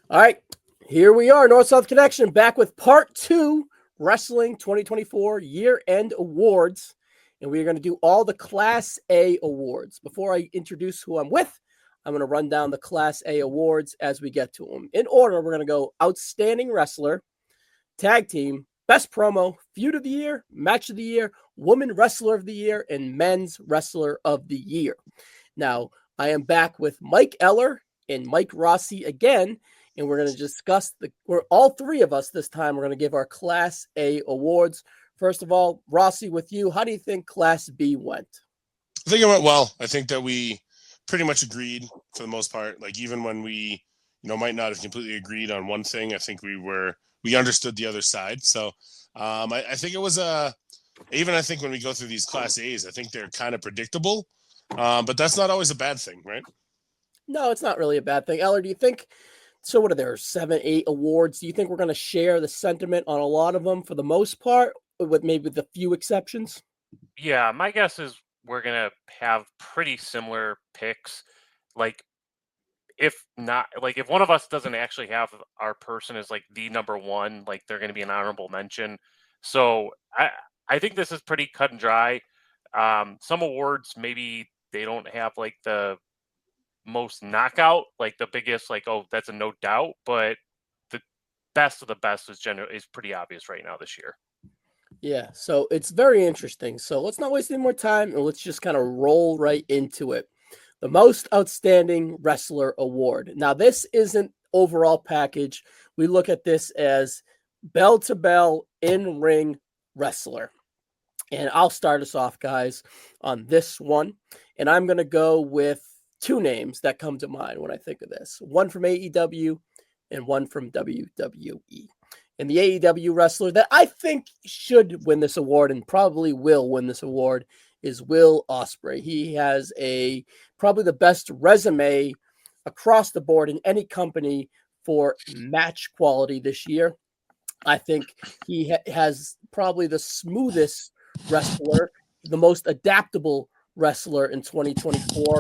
All right, here we are, North South Connection, back with part two Wrestling 2024 year end awards. And we are going to do all the Class A awards. Before I introduce who I'm with, I'm going to run down the Class A awards as we get to them. In order, we're going to go Outstanding Wrestler, Tag Team, Best Promo, Feud of the Year, Match of the Year, Woman Wrestler of the Year, and Men's Wrestler of the Year. Now, I am back with Mike Eller and Mike Rossi again, and we're going to discuss we're all three of us this time. We're going to give our Class A awards. First of all, Rossi, with you, how do you think Class B went? I think it went well. I think that we pretty much agreed for the most part. Like even when we, might not have completely agreed on one thing, I think we understood the other side. So I think it was even I think when we go through these Class A's, I think they're kind of predictable, but that's not always a bad thing, right? No, it's not really a bad thing. Eller, do you think? So, what are there? 7, 8 awards. Do you think we're going to share the sentiment on a lot of them for the most part, with maybe the few exceptions? Yeah, my guess is we're gonna have pretty similar picks. Like, if not, like if one of us doesn't actually have our person as like the number one, like they're gonna be an honorable mention. So I think this is pretty cut and dry. Some awards maybe they don't have like the most knockout, like the biggest, like oh that's a no doubt, but the best of the best is pretty obvious right now this year. Yeah, so it's very interesting. So let's not waste any more time and let's just kind of roll right into it. The Most Outstanding Wrestler Award. Now, this isn't overall package. We look at this as bell to bell in ring wrestler. And I'll start us off, guys, on this one. And I'm going to go with two names that come to mind when I think of this, one from AEW and one from WWE. And the AEW wrestler that I think should win this award and probably will win this award is Will Ospreay. He has probably the best resume across the board in any company for match quality this year. I think he has probably the smoothest wrestler, the most adaptable wrestler in 2024,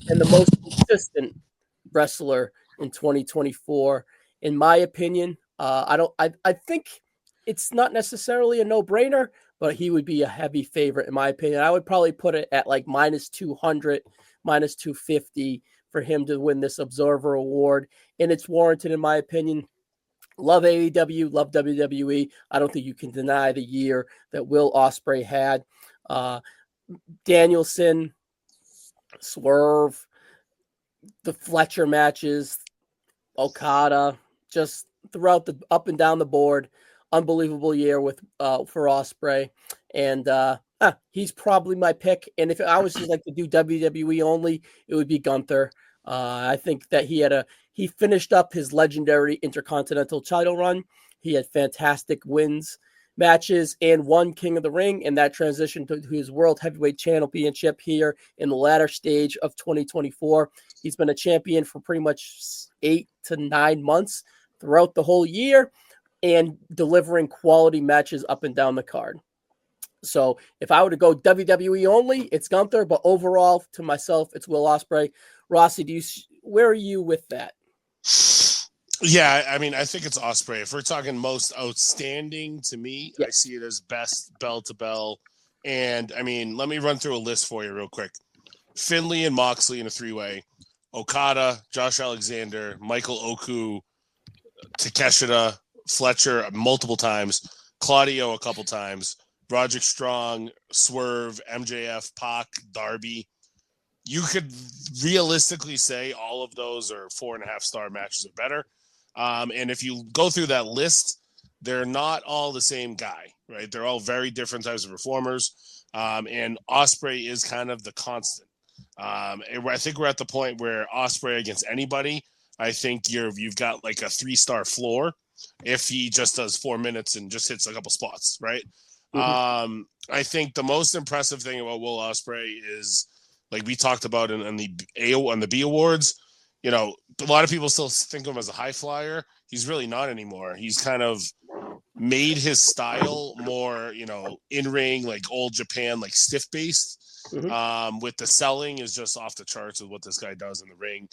and the most consistent wrestler in 2024. In my opinion, I think it's not necessarily a no-brainer, but he would be a heavy favorite in my opinion. I would probably put it at like minus 200, minus 250 for him to win this Observer Award, and it's warranted in my opinion. Love AEW, love WWE. I don't think you can deny the year that Will Ospreay had. Danielson, Swerve, the Fletcher matches, Okada, just throughout the up and down the board, unbelievable year with for Ospreay, and he's probably my pick. And if I was just like to do WWE only, it would be Gunther. I think that he finished up his legendary Intercontinental title run. He had fantastic wins, matches, and won King of the Ring, and that transition to his World Heavyweight Championship here in the latter stage of 2024. He's been a champion for pretty much 8 to 9 months throughout the whole year and delivering quality matches up and down the card. So if I were to go WWE only, it's Gunther, but overall to myself, it's Will Ospreay. Rossi, where are you with that? Yeah, I mean, I think it's Ospreay. If we're talking most outstanding to me, I see it as best bell to bell. And I mean, let me run through a list for you real quick. Finley and Moxley in a three-way. Okada, Josh Alexander, Michael Oku, Takeshita, Fletcher multiple times, Claudio a couple times, Roderick Strong, Swerve, MJF, Pac, Darby. You could realistically say all of those are 4.5-star matches or better. And if you go through that list, they're not all the same guy, right? They're all very different types of performers. And Ospreay is kind of the constant. I think we're at the point where Ospreay against anybody, I think you've got like a 3-star floor if he just does 4 minutes and just hits a couple spots, right? Mm-hmm. I think the most impressive thing about Will Ospreay is, like we talked about on the B awards, a lot of people still think of him as a high flyer. He's really not anymore. He's kind of made his style more, in ring, like old Japan, like stiff based. With the selling is just off the charts with what this guy does in the ring.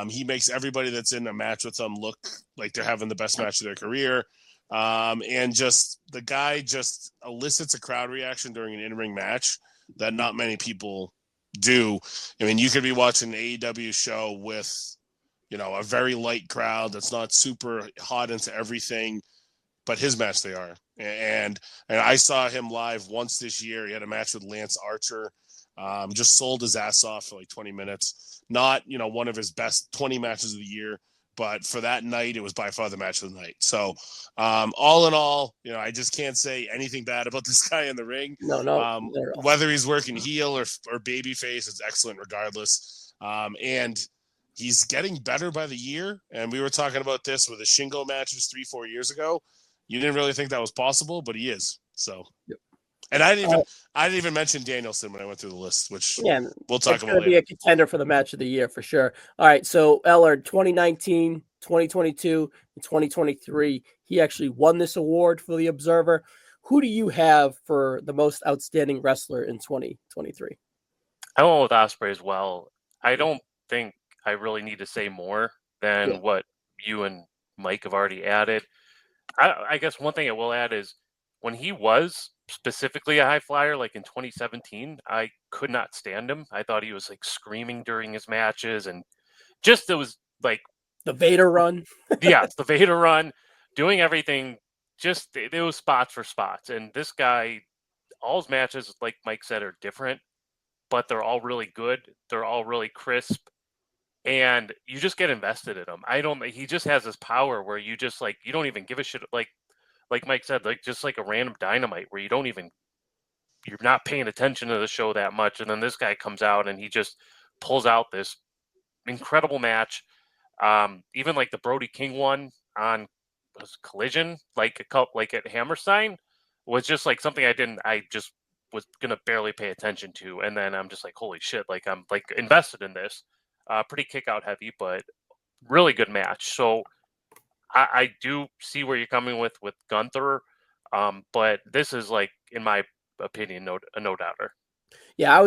He makes everybody that's in a match with him look like they're having the best match of their career. And just the guy just elicits a crowd reaction during an in-ring match that not many people do. I mean, you could be watching an AEW show with, a very light crowd that's not super hot into everything, but his match they are. And I saw him live once this year. He had a match with Lance Archer. Just sold his ass off for like 20 minutes. Not, one of his best 20 matches of the year, but for that night, it was by far the match of the night. So all in all, I just can't say anything bad about this guy in the ring. No. Whether he's working heel or babyface, it's excellent regardless. And he's getting better by the year. And we were talking about this with the Shingo matches 3-4 years ago. You didn't really think that was possible, but he is. So, yep. And I didn't even mention Danielson when I went through the list, which we'll talk about later. Be a contender for the match of the year for sure. All right, so Eller, 2019, 2022, and 2023, he actually won this award for the Observer. Who do you have for the most outstanding wrestler in 2023? I went with Ospreay as well. I don't think I really need to say more than what you and Mike have already added. I guess one thing I will add is when he was specifically a high flyer, like in 2017, I could not stand him. I thought he was like screaming during his matches, and just it was like the Vader run. Yeah, it's the Vader run, doing everything. Just it was spots for spots, and this guy, all his matches, like Mike said, are different, but they're all really good. They're all really crisp. And you just get invested in him. He just has this power where you just like, you don't even give a shit. Like Mike said, like just like a random Dynamite where you're not paying attention to the show that much. And then this guy comes out and he just pulls out this incredible match. Even like the Brody King one on Collision, like at Hammerstein was just like something I just was going to barely pay attention to. And then I'm just like, holy shit, like I'm like invested in this. Pretty kick out heavy, but really good match. So I do see where you're coming with Gunther, but this is like, in my opinion, a no doubter. Yeah,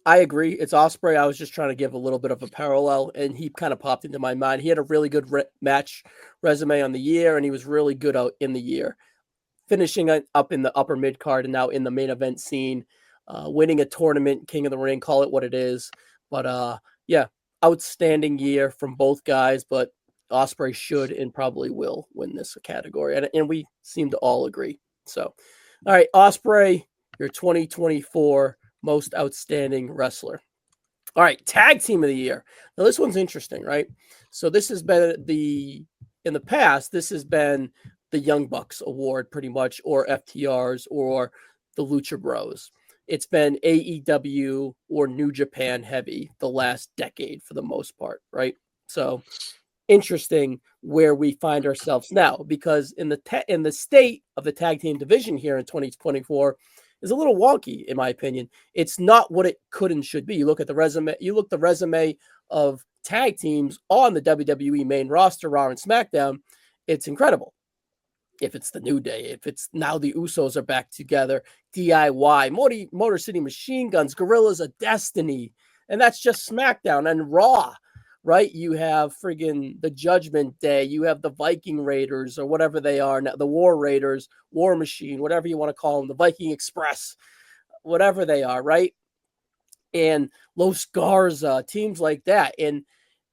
I agree. It's Ospreay. I was just trying to give a little bit of a parallel, and he kind of popped into my mind. He had a really good match resume on the year, and he was really good out in the year, finishing up in the upper mid card and now in the main event scene, winning a tournament, King of the Ring, call it what it is. But yeah. Outstanding year from both guys, but Ospreay should and probably will win this category, and we seem to all agree. So, all right, Ospreay, your 2024 most outstanding wrestler. All right, tag team of the year. Now this one's interesting, right? So this has been in the past, this has been the Young Bucks award pretty much, or FTRs, or the Lucha Bros. It's been AEW or New Japan heavy the last decade for the most part, right? So interesting where we find ourselves now, because in the state of the tag team division here in 2024 is a little wonky, in my opinion. It's not what it could and should be. You look at the resume of tag teams on the WWE main roster, Raw and SmackDown, it's incredible. If it's the New Day, if it's now the Usos are back together, DIY, Motor City Machine Guns, Guerrillas of Destiny, and that's just SmackDown. And Raw, right? You have friggin' the Judgment Day, you have the Viking Raiders or whatever they are now, the War Raiders, War Machine, whatever you want to call them, the Viking Express, whatever they are, right? And Los Garza, teams like that. And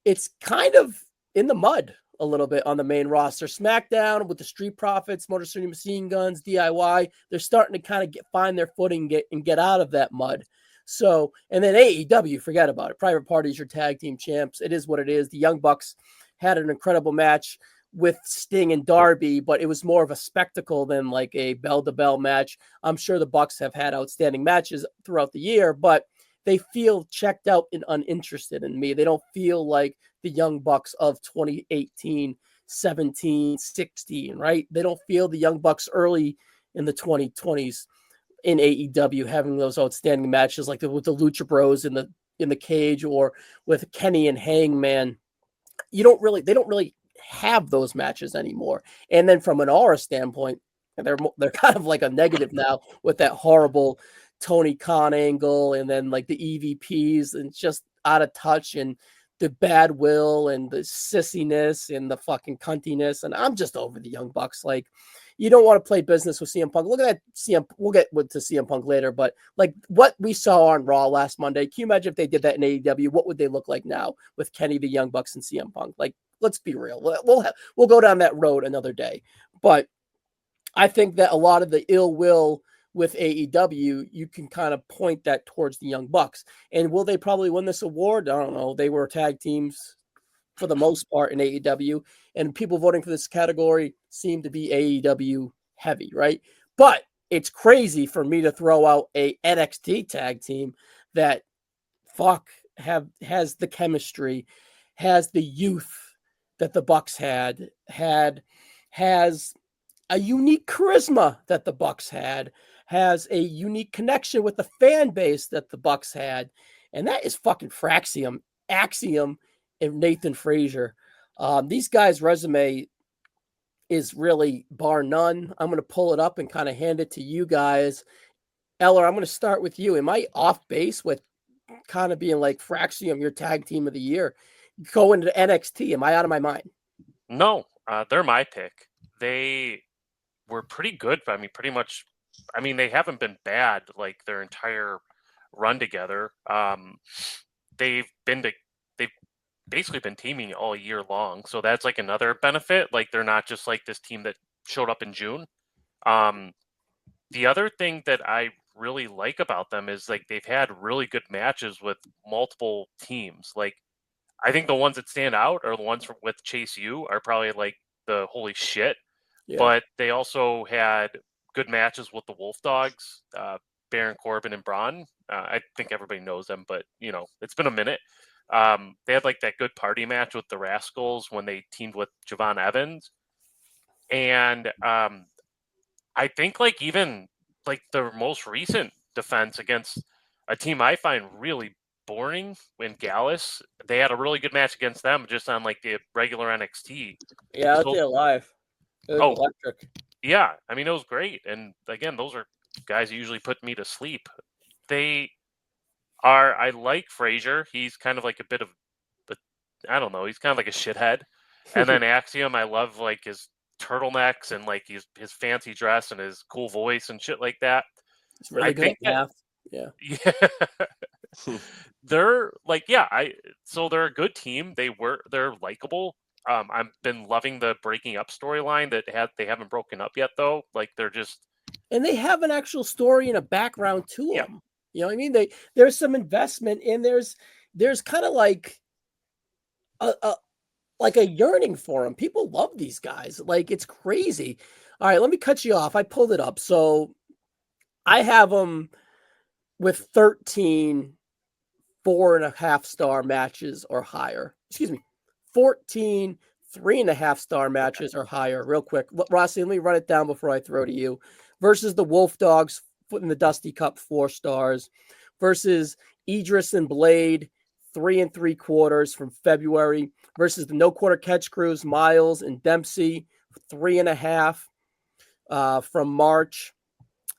it's kind of in the mud a little bit on the main roster. SmackDown with the Street Profits, Motor City Machine Guns, DIY, they're starting to kind of find their footing and get out of that mud. So, and then AEW, forget about it. Private Party's your tag team champs. It is what it is. The Young Bucks had an incredible match with Sting and Darby, but it was more of a spectacle than like a bell-to-bell match. I'm sure the Bucks have had outstanding matches throughout the year, but they feel checked out and uninterested in me. They don't feel like the Young Bucks of 2018, 17, 16, right? They don't feel the Young Bucks early in the 2020s in AEW having those outstanding matches like with the Lucha Bros in the cage, or with Kenny and Hangman. They don't really have those matches anymore. And then from an aura standpoint, And they're kind of like a negative now with that horrible Tony Khan angle, and then like the EVPs, and just out of touch, and the bad will and the sissiness and the fucking cuntiness. And I'm just over the Young Bucks. Like, you don't want to play business with CM Punk. Look at that CM. We'll get to CM Punk later, but like what we saw on Raw last Monday, can you imagine if they did that in AEW? What would they look like now with Kenny, the Young Bucks, and CM Punk? Like, let's be real. We'll go down that road another day. But I think that a lot of the ill will with AEW, you can kind of point that towards the Young Bucks. And will they probably win this award? I don't know. They were tag teams for the most part in AEW, and people voting for this category seem to be AEW heavy, right? But it's crazy for me to throw out a NXT tag team that has the chemistry, has the youth that the Bucks has a unique charisma that the Bucks has a unique connection with the fan base that the Bucks had, and that is fucking Axiom, and Nathan Frazier. These guys' resume is really bar none. I'm going to pull it up and kind of hand it to you guys. Eller, I'm going to start with you. Am I off base with kind of being like Fraxium, your tag team of the year, going to NXT? Am I out of my mind? No, they're my pick. They were pretty good. I mean, pretty much. I mean, they haven't been bad like their entire run together. They've basically been teaming all year long, so that's like another benefit. Like, they're not just like this team that showed up in June. The other thing that I really like about them is like they've had really good matches with multiple teams. Like, I think the ones that stand out are the ones with Chase U are probably like the holy shit. Yeah. But they also had good matches with the Wolf Dogs, Baron Corbin and Braun. I think everybody knows them, but it's been a minute. They had like that good party match with the Rascals when they teamed with Javon Evans. And I think like even like their most recent defense against a team I find really boring in Gallus, they had a really good match against them just on like the regular NXT. Yeah, I was there live. It was electric. Yeah, I mean, it was great. And again, those are guys who usually put me to sleep. I like Frazier. He's kind of like a bit of, I don't know, he's kind of like a shithead. And then Axiom, I love like his turtlenecks and like his fancy dress and his cool voice and shit like that. It's really good at math. Yeah. They're like, so they're a good team. They're likable. I've been loving the breaking up storyline they haven't broken up yet though. Like, they're just, and they have an actual story and a background to them. You know what I mean? There's some investment, and there's kind of like a yearning for them. People love these guys. Like, it's crazy. All right, let me cut you off. I pulled it up. So I have them with 13 4.5-star matches or higher. 14 3.5-star matches or higher. Real quick, Rossi, let me run it down before I throw to you. Versus the Wolf Dogs, in the Dusty Cup, 4 stars. Versus Idris and Blade, 3 3/4 from February. Versus the No Quarter Catch Crews, Miles and Dempsey, 3.5 from March.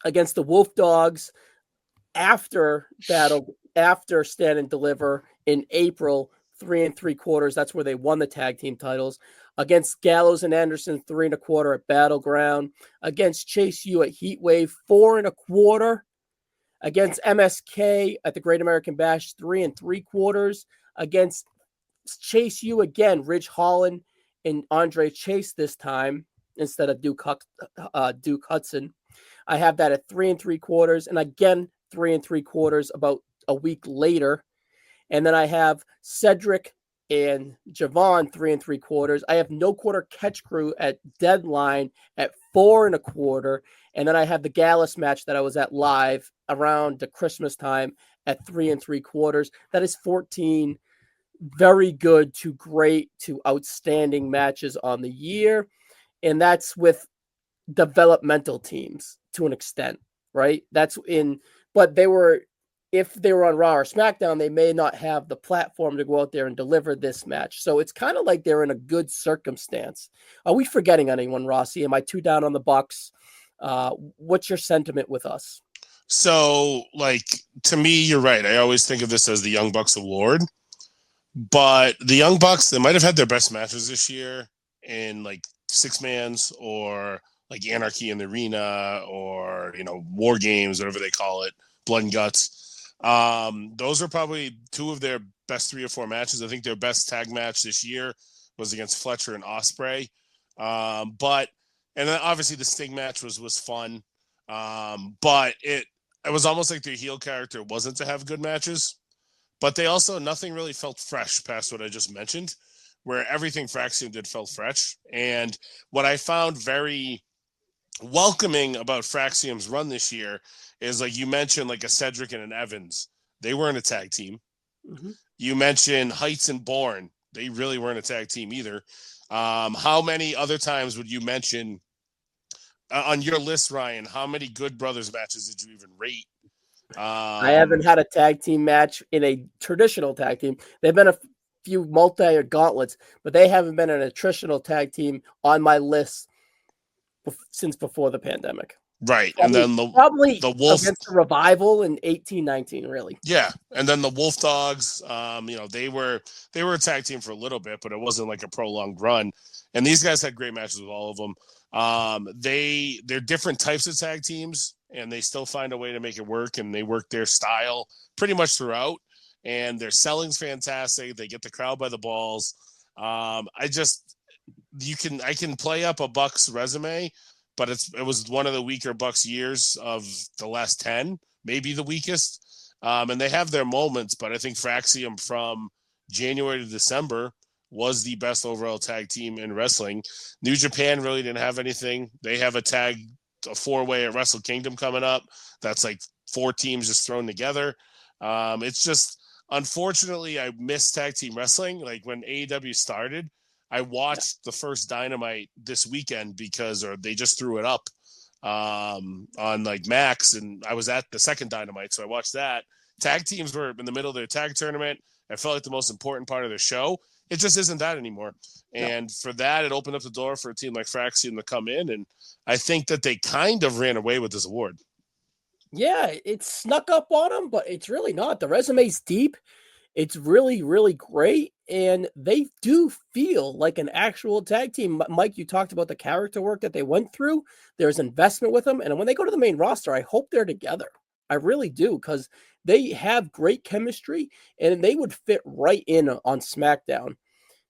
Against the Wolf Dogs, after Stand and Deliver in April, 3 3/4. That's where they won the tag team titles. Against Gallows and Anderson, 3 1/4 at Battleground. Against Chase U at Heatwave, 4 1/4. Against MSK at the Great American Bash, 3 3/4. Against Chase U again, Ridge Holland and Andre Chase this time instead of Duke Hudson. I have that at 3 3/4, and again 3 3/4 about a week later. And then I have Cedric and Javon, 3 3/4. I have No Quarter Catch Crew at Deadline at 4 1/4. And then I have the Gallus match that I was at live around the Christmas time at 3 3/4. That is 14 very good to great to outstanding matches on the year. And that's with developmental teams to an extent, right? But if they were on Raw or SmackDown, they may not have the platform to go out there and deliver this match. So it's kind of like they're in a good circumstance. Are we forgetting anyone, Rossi? Am I too down on the Bucks? What's your sentiment with us? So, like, to me, you're right. I always think of this as the Young Bucks award, but the Young Bucks, they might have had their best matches this year in like six mans or like Anarchy in the Arena or, War Games, whatever they call it, Blood and Guts. Those are probably two of their best 3 or 4 matches. I think their best tag match this year was against Fletcher and Ospreay. And then obviously the Sting match was fun. But it was almost like their heel character wasn't to have good matches, but they also, nothing really felt fresh past what I just mentioned, where everything Fraxium did felt fresh. And what I found very welcoming about Fraxium's run this year is, like you mentioned, like a Cedric and an Evans, they weren't a tag team. Mm-hmm. You mentioned Heights and Bourne, they really weren't a tag team either. How many other times would you mention on your list, Ryan, how many Good Brothers matches did you even rate? I haven't had a tag team match in a traditional tag team. They've been a few multi or gauntlets, but they haven't been an traditional tag team on my list since before the pandemic. Right. Probably, and then probably the Wolf against the Revival in 18-19, really. Yeah. And then the Wolf Dogs, they were a tag team for a little bit, but it wasn't like a prolonged run. And these guys had great matches with all of them. They're different types of tag teams, and they still find a way to make it work, and they work their style pretty much throughout. And their selling's fantastic. They get the crowd by the balls. I can play up a Bucks resume, but it was one of the weaker Bucks years of the last 10, maybe the weakest. And they have their moments, but I think Fraxium from January to December was the best overall tag team in wrestling. New Japan really didn't have anything. They have a 4-way at Wrestle Kingdom coming up. That's like 4 teams just thrown together. It's just, unfortunately, I miss tag team wrestling. Like when AEW started, I watched the first Dynamite this weekend or they just threw it up on like Max, and I was at the second Dynamite, so I watched that. Tag teams were in the middle of their tag tournament. I felt like the most important part of their show. It just isn't that anymore. And for that, it opened up the door for a team like Fraxium to come in, and I think that they kind of ran away with this award. Yeah, it snuck up on them, but it's really not. The resume's deep. It's really, really great, and they do feel like an actual tag team. Mike, you talked about the character work that they went through. There's investment with them, and when they go to the main roster, I hope they're together. I really do, because they have great chemistry, and they would fit right in on SmackDown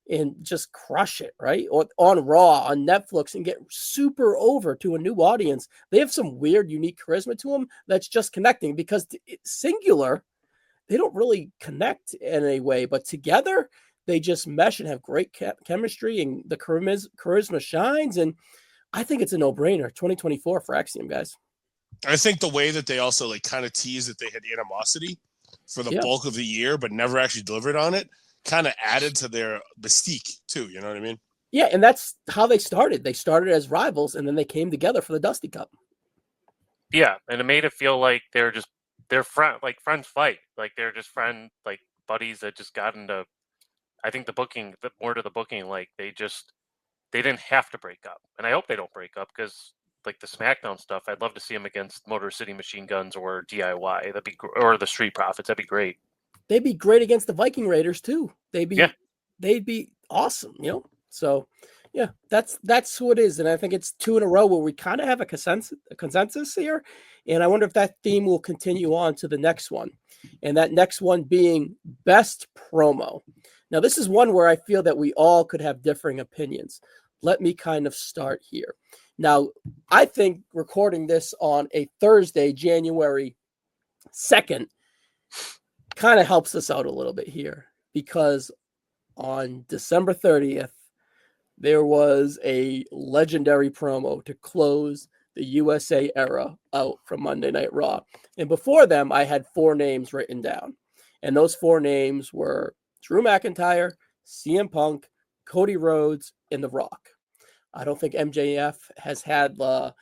and just crush it, right? Or on Raw, on Netflix, and get super over to a new audience. They have some weird, unique charisma to them that's just connecting, because singular, they don't really connect in a way, but together they just mesh and have great chemistry, and the charisma shines. And I think it's a no-brainer. 2024 for Axiom, guys. I think the way that they also like kind of teased that they had animosity for the bulk of the year, but never actually delivered on it, kind of added to their mystique too. You know what I mean? Yeah, and that's how they started. They started as rivals, and then they came together for the Dusty Cup. Yeah, and it made it feel like they're friends fight. Like they're just like buddies that just got into, I think more to the booking, like they didn't have to break up. And I hope they don't break up, because like the SmackDown stuff, I'd love to see them against Motor City Machine Guns or DIY. Or the Street Profits. That'd be great. They'd be great against the Viking Raiders too. They'd be awesome, So yeah, that's who it is. And I think it's 2 in a row where we kind of have a consensus here. And I wonder if that theme will continue on to the next one. And that next one being best promo. Now, this is one where I feel that we all could have differing opinions. Let me kind of start here. Now, I think recording this on a Thursday, January 2nd, kind of helps us out a little bit here, because on December 30th, there was a legendary promo to close the USA era out from Monday Night Raw. And before them, I had 4 names written down. And those 4 names were Drew McIntyre, CM Punk, Cody Rhodes, and The Rock. I don't think MJF has had the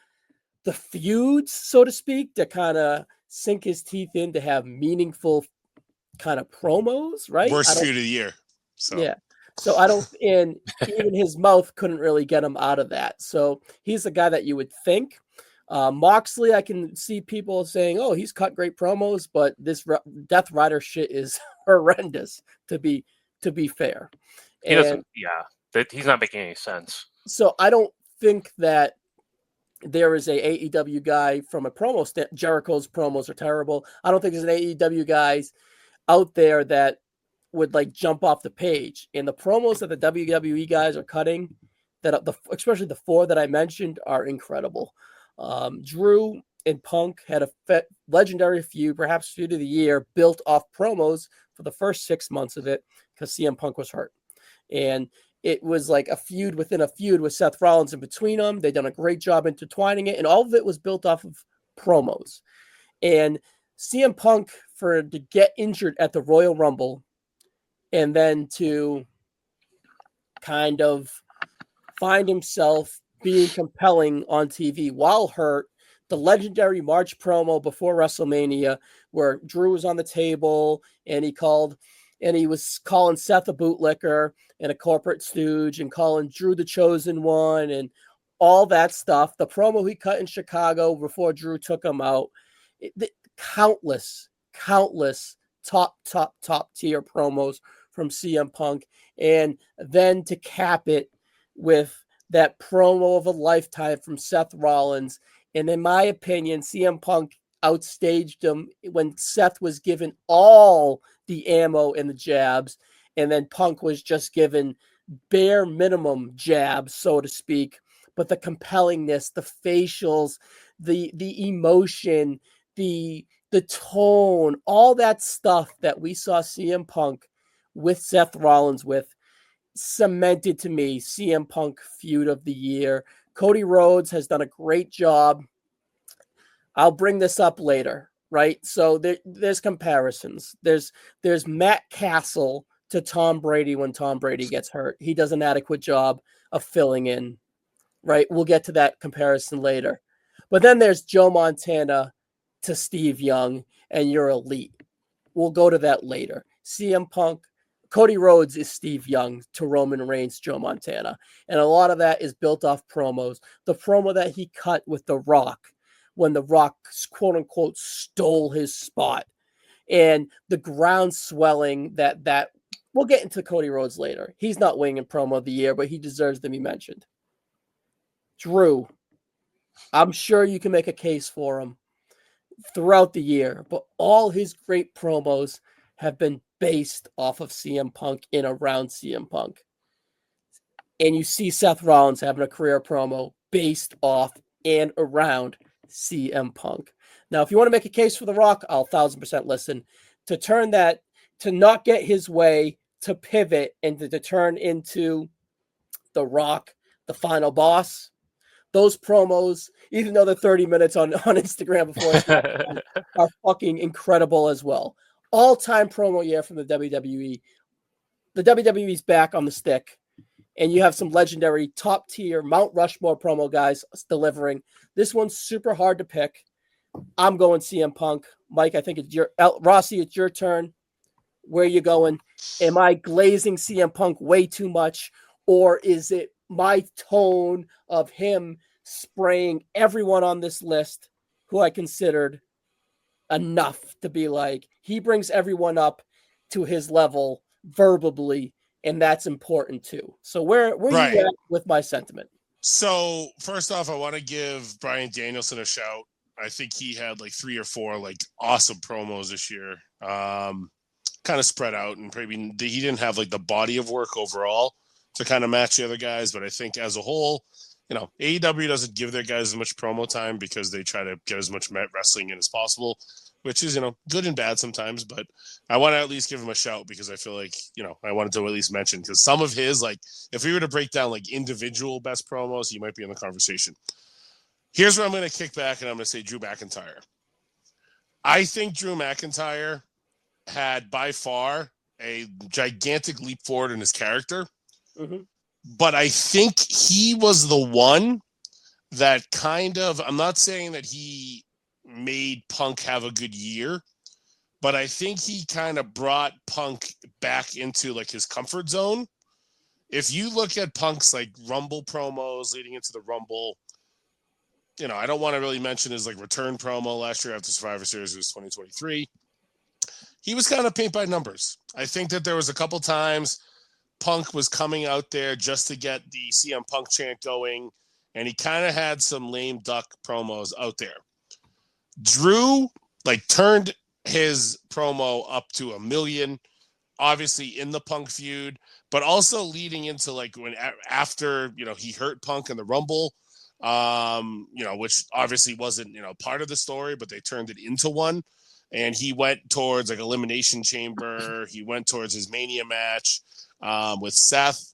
feuds, so to speak, to kind of sink his teeth in to have meaningful kind of promos, right? Worst feud of the year. So. Yeah. So even his mouth couldn't really get him out of that. So he's the guy that you would think. Moxley, I can see people saying, "Oh, he's cut great promos," but this Death Rider shit is horrendous. To be fair, He doesn't. Yeah, he's not making any sense. So I don't think that there is a AEW guy from a promo Jericho's promos are terrible. I don't think there's an AEW guys out there that would like jump off the page. And the promos that the WWE guys are cutting, that especially the 4 that I mentioned, are incredible. Drew and Punk had a legendary feud, perhaps feud of the year, built off promos for the first 6 months of it because CM Punk was hurt. And it was like a feud within a feud with Seth Rollins in between them. They'd done a great job intertwining it, and all of it was built off of promos. And CM Punk, to get injured at the Royal Rumble and then to kind of find himself being compelling on TV while hurt, the legendary March promo before WrestleMania where Drew was on the table and he was calling Seth a bootlicker and a corporate stooge and calling Drew the chosen one and all that stuff. The promo he cut in Chicago before Drew took him out. Countless top tier promos from CM Punk. And then to cap it with that promo of a lifetime from Seth Rollins. And in my opinion, CM Punk outstaged him when Seth was given all the ammo and the jabs, and then Punk was just given bare minimum jabs, so to speak. But the compellingness, the facials, the emotion, the tone, all that stuff that we saw CM Punk with Seth Rollins with, cemented to me CM Punk feud of the year. Cody Rhodes has done a great job. I'll bring this up later, right? So there's comparisons. There's Matt Castle to Tom Brady when Tom Brady gets hurt. He does an adequate job of filling in, right? We'll get to that comparison later. But then there's Joe Montana to Steve Young, and you're elite. We'll go to that later. CM Punk, Cody Rhodes is Steve Young to Roman Reigns, Joe Montana. And a lot of that is built off promos. The promo that he cut with The Rock, when The Rock, quote unquote, stole his spot, and the ground swelling that we'll get into Cody Rhodes later. He's not winning promo of the year, but he deserves to be mentioned. Drew, I'm sure you can make a case for him throughout the year, but all his great promos have been based off of CM Punk and around CM Punk. And you see Seth Rollins having a career promo based off and around CM Punk. Now, if you want to make a case for The Rock, I'll 1,000% listen. To turn that, to not get his way, to pivot, and to turn into The Rock, the final boss, those promos, even though they're 30 minutes on Instagram before, are fucking incredible as well. All-time promo year from the WWE. The WWE's back on the stick. And you have some legendary top-tier Mount Rushmore promo guys delivering. This one's super hard to pick. I'm going CM Punk. Mike, I think it's Rossi, it's your turn. Where are you going? Am I glazing CM Punk way too much? Or is it my tone of him spraying everyone on this list who I considered enough to be like, he brings everyone up to his level verbally, and that's important too. So where right. you at with my sentiment? So first off, I want to give Bryan Danielson a shout. I think he had like 3 or 4 like awesome promos this year. Kind of spread out, and maybe he didn't have like the body of work overall to kind of match the other guys. But I think as a whole, AEW doesn't give their guys as much promo time because they try to get as much wrestling in as possible, which is, good and bad sometimes. But I want to at least give him a shout because I feel like, I wanted to at least mention, because some of his, like, if we were to break down like individual best promos, he might be in the conversation. Here's where I'm going to kick back and I'm going to say Drew McIntyre. I think Drew McIntyre had by far a gigantic leap forward in his character. Mm-hmm. But I think he was the one that kind of, I'm not saying that he made Punk have a good year, but I think he kind of brought Punk back into like his comfort zone. If you look at Punk's like Rumble promos leading into the Rumble, I don't want to really mention his like return promo last year after Survivor Series. It was 2023. He was kind of paint by numbers. I think that there was a couple times Punk was coming out there just to get the CM Punk chant going, and he kind of had some lame duck promos out there. Drew like turned his promo up to 1 million, obviously in the Punk feud, but also leading into like when after he hurt Punk in the Rumble, which obviously wasn't part of the story, but they turned it into one. And he went towards like Elimination Chamber. He went towards his Mania match with Seth.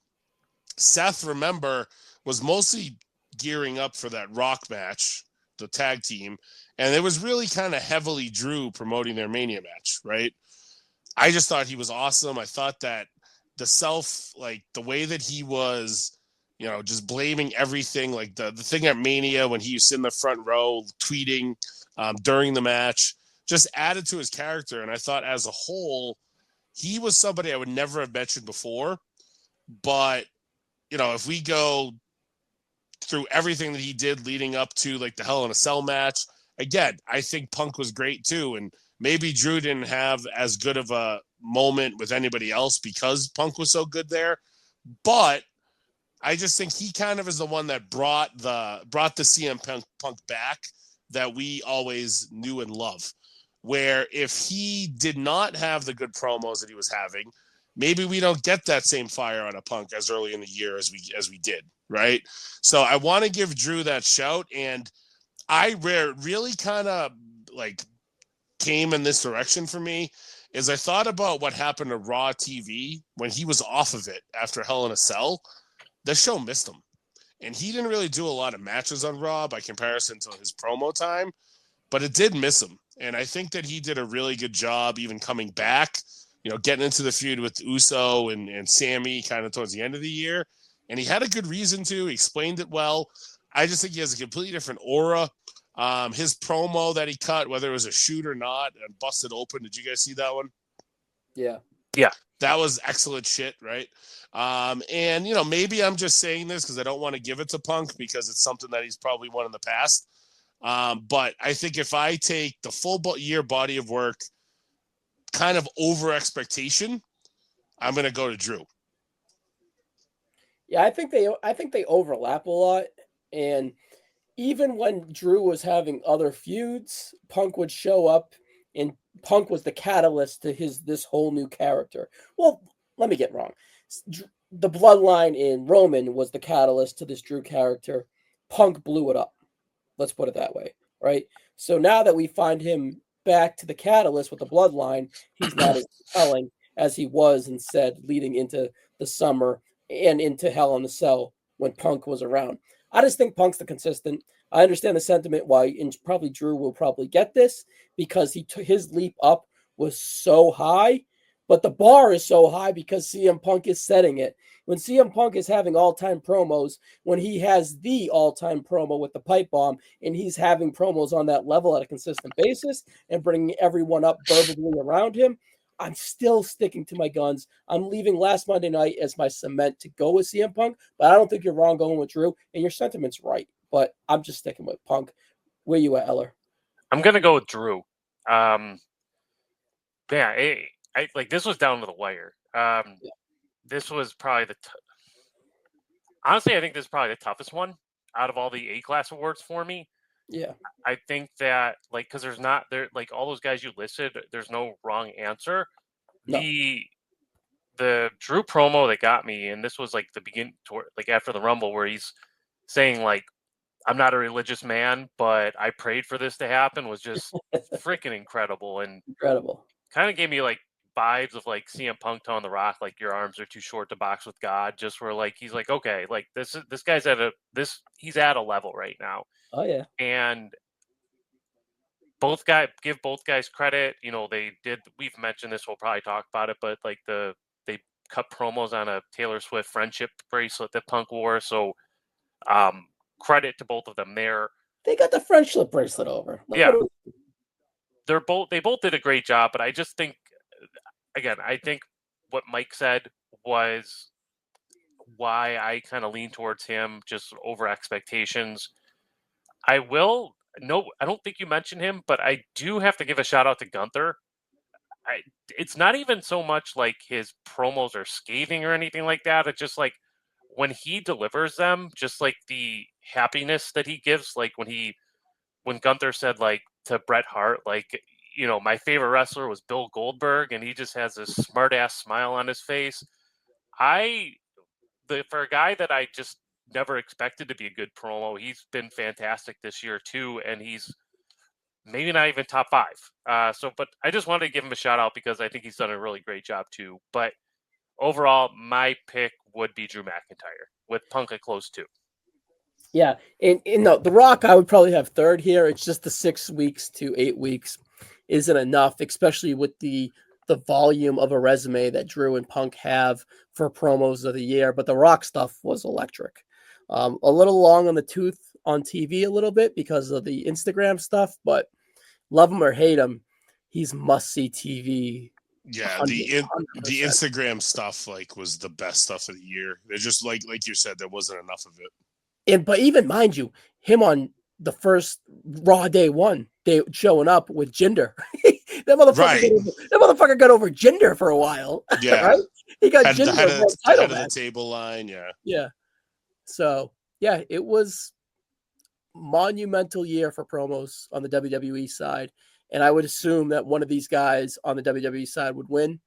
Seth, remember, was mostly gearing up for that Rock match, the tag team. And it was really kind of heavily Drew promoting their Mania match, right? I just thought he was awesome. I thought that the way that he was, just blaming everything, like the thing at Mania when he was in the front row tweeting during the match, just added to his character. And I thought as a whole, he was somebody I would never have mentioned before. But, if we go through everything that he did leading up to like the Hell in a Cell match, again, I think Punk was great too. And maybe Drew didn't have as good of a moment with anybody else because Punk was so good there. But I just think he kind of is the one that brought the CM Punk back that we always knew and love. Where if he did not have the good promos that he was having, maybe we don't get that same fire out of Punk as early in the year as we did, right? So I want to give Drew that shout, and I really kind of like came in this direction for me is I thought about what happened to Raw TV when he was off of it after Hell in a Cell. The show missed him, and he didn't really do a lot of matches on Raw by comparison to his promo time, but it did miss him. And I think that he did a really good job even coming back, getting into the feud with Uso and Sammy kind of towards the end of the year. And he had a good reason to. He explained it well. I just think he has a completely different aura. His promo that he cut, whether it was a shoot or not, and busted open. Did you guys see that one? Yeah. Yeah. That was excellent shit, right? And, maybe I'm just saying this because I don't want to give it to Punk because it's something that he's probably won in the past. But I think if I take the full year body of work, kind of over expectation, I'm going to go to Drew. Yeah, I think they overlap a lot, and even when Drew was having other feuds, Punk would show up, and Punk was the catalyst to this whole new character. Well, let me get wrong. The bloodline in Roman was the catalyst to this Drew character. Punk blew it up. Let's put it that way, right? So now that we find him back to the catalyst with the bloodline, he's not as compelling as he was and said leading into the summer and into Hell in a Cell when Punk was around. I just think Punk's the consistent. I understand the sentiment why, and probably Drew will probably get this because his leap up was so high, but the bar is so high because CM Punk is setting it. When CM Punk is having all-time promos, when he has the all-time promo with the pipe bomb, and he's having promos on that level at a consistent basis and bringing everyone up verbally around him, I'm still sticking to my guns. I'm leaving last Monday night as my cement to go with CM Punk, but I don't think you're wrong going with Drew, and your sentiment's right. But I'm just sticking with Punk. Where you at, Eller? I'm gonna go with Drew. Yeah, I like this was down to the wire. This was probably honestly, I think this is probably the toughest one out of all the A-class awards for me. Yeah. I think that because there's not there like all those guys you listed, there's no wrong answer. No. The Drew promo that got me, and this was like after the Rumble where he's saying like, I'm not a religious man, but I prayed for this to happen, was just freaking incredible and incredible. Kind of gave me like vibes of like CM Punk telling The Rock like your arms are too short to box with God. Just where like he's like, okay, like this guy's he's at a level right now. Oh yeah. And give both guys credit. We've mentioned this, we'll probably talk about it, but like they cut promos on a Taylor Swift friendship bracelet that Punk wore. So credit to both of them there. They got the friendship bracelet over. Yeah. They both did a great job, but I just think, again, I think what Mike said was why I kind of lean towards him just over expectations. I will. No, I don't think you mentioned him, but I do have to give a shout out to Gunther. It's not even so much like his promos are scathing or anything like that. It's just like when he delivers them, just like the happiness that he gives. Like when Gunther said like to Bret Hart, like, my favorite wrestler was Bill Goldberg, and he just has this smart ass smile on his face. For a guy that I just never expected to be a good promo, he's been fantastic this year too, and he's maybe not even top 5. But I just wanted to give him a shout out because I think he's done a really great job too. But overall, my pick would be Drew McIntyre with Punk at close 2. Yeah, and no, The Rock I would probably have third here. It's just the 6 weeks to 8 weeks isn't enough, especially with the volume of a resume that Drew and Punk have for promos of the year. But The Rock stuff was electric. A little long on the tooth on TV a little bit because of the Instagram stuff, but love him or hate him, he's must-see TV. Yeah, the Instagram stuff was the best stuff of the year. It's just like you said, there wasn't enough of it. But even mind you, him on the first Raw day 1, they showing up with Jinder. that motherfucker got over Jinder for a while. Yeah, right? He got Jinder head of the table line. Yeah, yeah. So yeah, it was monumental year for promos on the WWE side, and I would assume that one of these guys on the WWE side would win.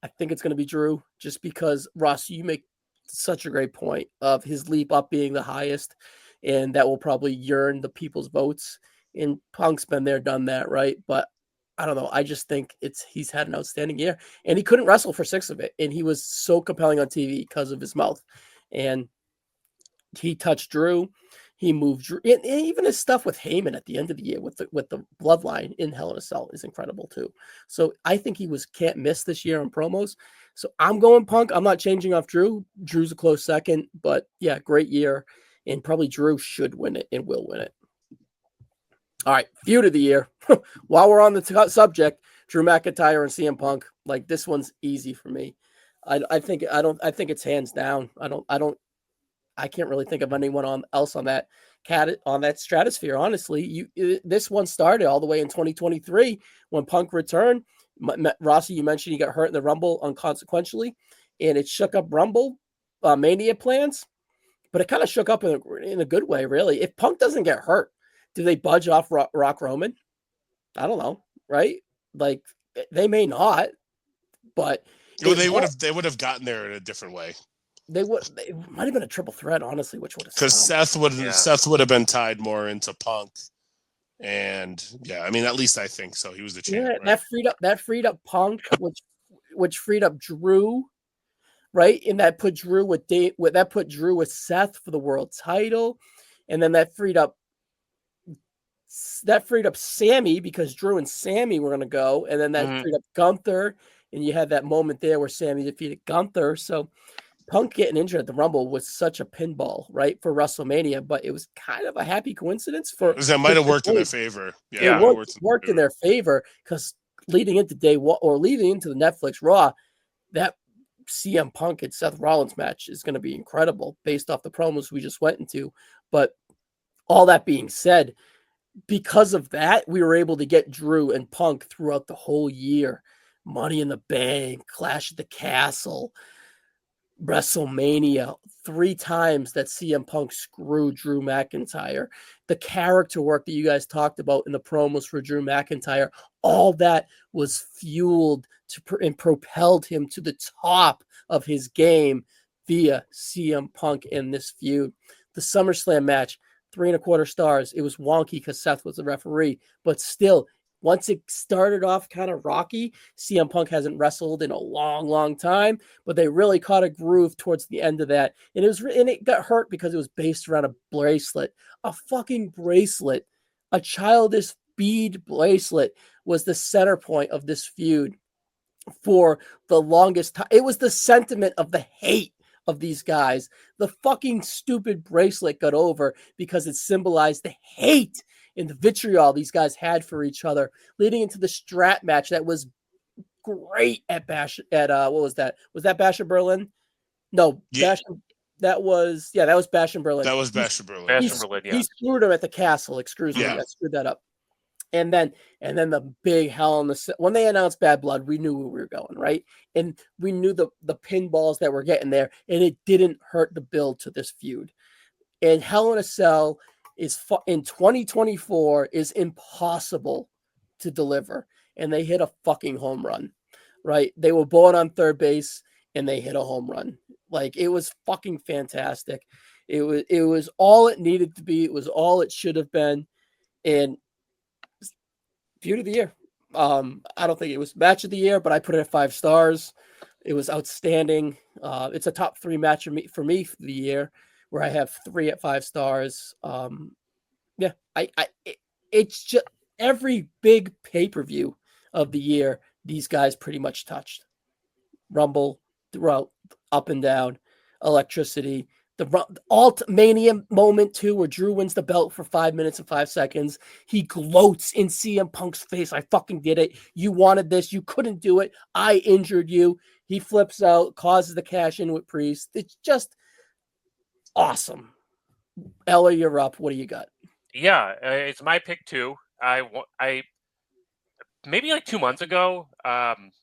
I think it's going to be Drew, just because, Ross, you make such a great point of his leap up being the highest, and that will probably yearn the people's votes. And Punk's been there, done that, right? But I don't know. I just think he's had an outstanding year, and he couldn't wrestle for 6 of it, and he was so compelling on TV because of his mouth. And he touched Drew. He moved Drew, and even his stuff with Heyman at the end of the year with the bloodline in Hell in a Cell is incredible too. So I think he can't miss this year on promos. So I'm going Punk. I'm not changing off Drew. Drew's a close second, but yeah, great year, and probably Drew should win it and will win it. All right, feud of the year. While we're on the subject, Drew McIntyre and CM Punk. Like, this one's easy for me. I think it's hands down. I can't really think of anyone else on that stratosphere. Honestly, this one started all the way in 2023 when Punk returned. Rossi, you mentioned he got hurt in the Rumble inconsequentially, and it shook up Rumble Mania plans. But it kind of shook up in a good way, really. If Punk doesn't get hurt, do they budge off Rock Roman? I don't know, right? Like, they may not, but they would have gotten there in a different way. It might have been a triple threat, honestly, which would have, because Seth would have been tied more into Punk, and yeah, I mean, at least I think so. He was the champ. Yeah, right? that freed up Punk, which freed up Drew, right? And that put Drew with Seth for the world title, and then that freed up Sammy because Drew and Sammy were going to go, and then that freed up Gunther, and you had that moment there where Sammy defeated Gunther. So Punk getting injured at the Rumble was such a pinball, right, for WrestleMania, but it was kind of a happy coincidence that might have worked in their favor. Yeah, it worked in their favor because leading into day 1 or leading into the Netflix Raw, that CM Punk and Seth Rollins match is going to be incredible based off the promos we just went into. But all that being said, because of that, we were able to get Drew and Punk throughout the whole year. Money in the Bank, Clash at the Castle, WrestleMania, 3 times that CM Punk screwed Drew McIntyre. The character work that you guys talked about in the promos for Drew McIntyre, all that was fueled and propelled him to the top of his game via CM Punk in this feud. The SummerSlam match, 3.25 stars. It was wonky because Seth was the referee, but still, once it started off kind of rocky, CM Punk hasn't wrestled in a long, long time, but they really caught a groove towards the end of that. And it got hurt because it was based around a bracelet, a fucking bracelet, a childish bead bracelet was the center point of this feud for the longest time. It was the sentiment of the hate of these guys. The fucking stupid bracelet got over because it symbolized the hate and the vitriol these guys had for each other, leading into the strap match that was great at what was that? Was that Bash of Berlin? No, yeah. That was Bash in Berlin. That was Bash in Berlin. Bash in Berlin, yeah. He screwed him at the castle. Excuse me, Yeah. I screwed that up. And then the big Hell in the when they announced Bad Blood, we knew where we were going, right? And we knew the pinballs that were getting there, and it didn't hurt the build to this feud. And Hell in a Cell is in 2024 is impossible to deliver, and they hit a fucking home run, right? They were born on third base, and they hit a home run. Like, it was fucking fantastic. It was all it needed to be. It was all it should have been, and Feud of the year. I don't think it was match of the year, but I put it at 5 stars. It was outstanding. It's a top 3 match for me for the year, where I have 3 at 5 stars. It's just every big pay-per-view of the year, these guys pretty much touched. Rumble, throughout, up and down, electricity, the Mania moment too, where Drew wins the belt for 5 minutes and 5 seconds. He gloats in CM Punk's face. I fucking did it. You wanted this. You couldn't do it. I injured you. He flips out, causes the cash in with Priest. It's just awesome. Ella, you're up. What do you got? Yeah, it's my pick too. I maybe like 2 months ago,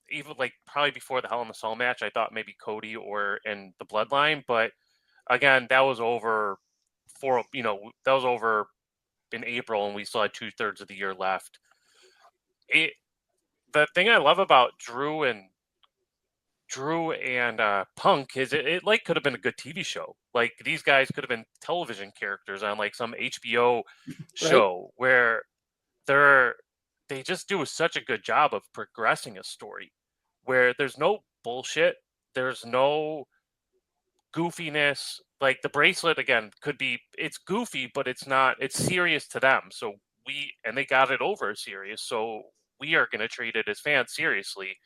even like probably before the Hell in the Cell match, I thought maybe Cody and the Bloodline, but again, that was over in April, and we still had 2/3 of the year left. The thing I love about Drew and Punk is it like could have been a good TV show. Like, these guys could have been television characters on like some HBO show, where they just do such a good job of progressing a story where there's no bullshit, there's no goofiness. Like, the bracelet, again, it's goofy, but it's not, it's serious to them. So they got it over serious. So we are going to treat it as fans seriously.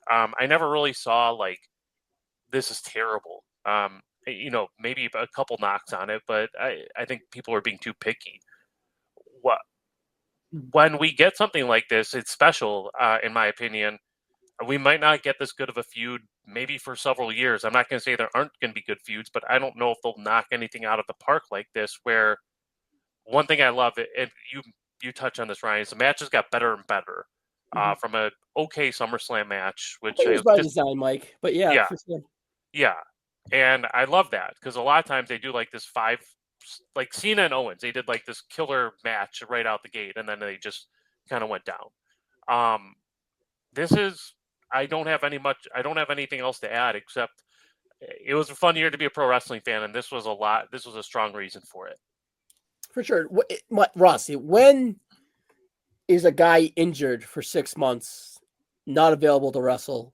I never really saw like, this is terrible. Maybe a couple knocks on it, but I think people are being too picky. When we get something like this, it's special, in my opinion. We might not get this good of a feud maybe for several years. I'm not going to say there aren't going to be good feuds, but I don't know if they'll knock anything out of the park like this, where one thing I love, and you touch on this, Ryan, is the matches got better and better. From a okay SummerSlam match, which it was by design, Mike, but yeah. For sure. Yeah. And I love that, because a lot of times they do like this like Cena and Owens, they did like this killer match right out the gate, and then they just kind of went down. I don't have anything else to add, except it was a fun year to be a pro wrestling fan, and this was a strong reason for it. For sure. Rossi, when is a guy injured for 6 months, not available to wrestle,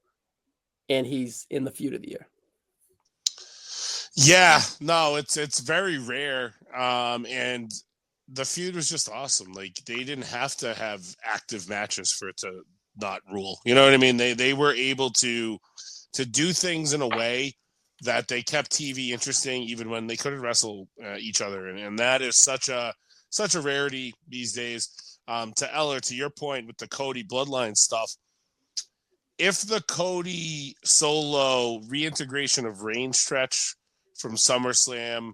and he's in the feud of the year? Yeah, no, it's very rare. And the feud was just awesome. Like, they didn't have to have active matches for it to not rule. You know what I mean? They were able to do things in a way that they kept TV interesting, even when they couldn't wrestle each other. And that is such a rarity these days. To Eller, to your point with the Cody Bloodline stuff, if the Cody Solo reintegration of Reigns stretch from SummerSlam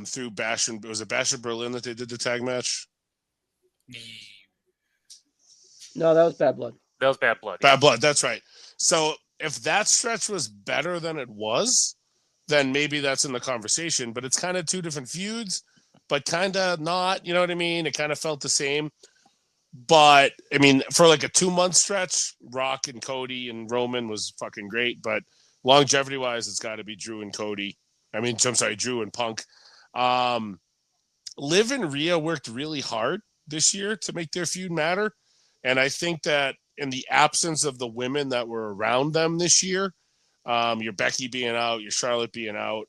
through Bash in Berlin that they did the tag match? No, that was Bad Blood. That was Bad Blood. Bad Blood, that's right. So if that stretch was better than it was, then maybe that's in the conversation. But it's kind of 2 different feuds, but kind of not. You know what I mean? It kind of felt the same. But, I mean, for like a 2-month stretch, Rock and Cody and Roman was fucking great. But longevity-wise, it's got to be Drew and Cody. Drew and Punk. Liv and Rhea worked really hard this year to make their feud matter. And I think that in the absence of the women that were around them this year, your Becky being out, your Charlotte being out,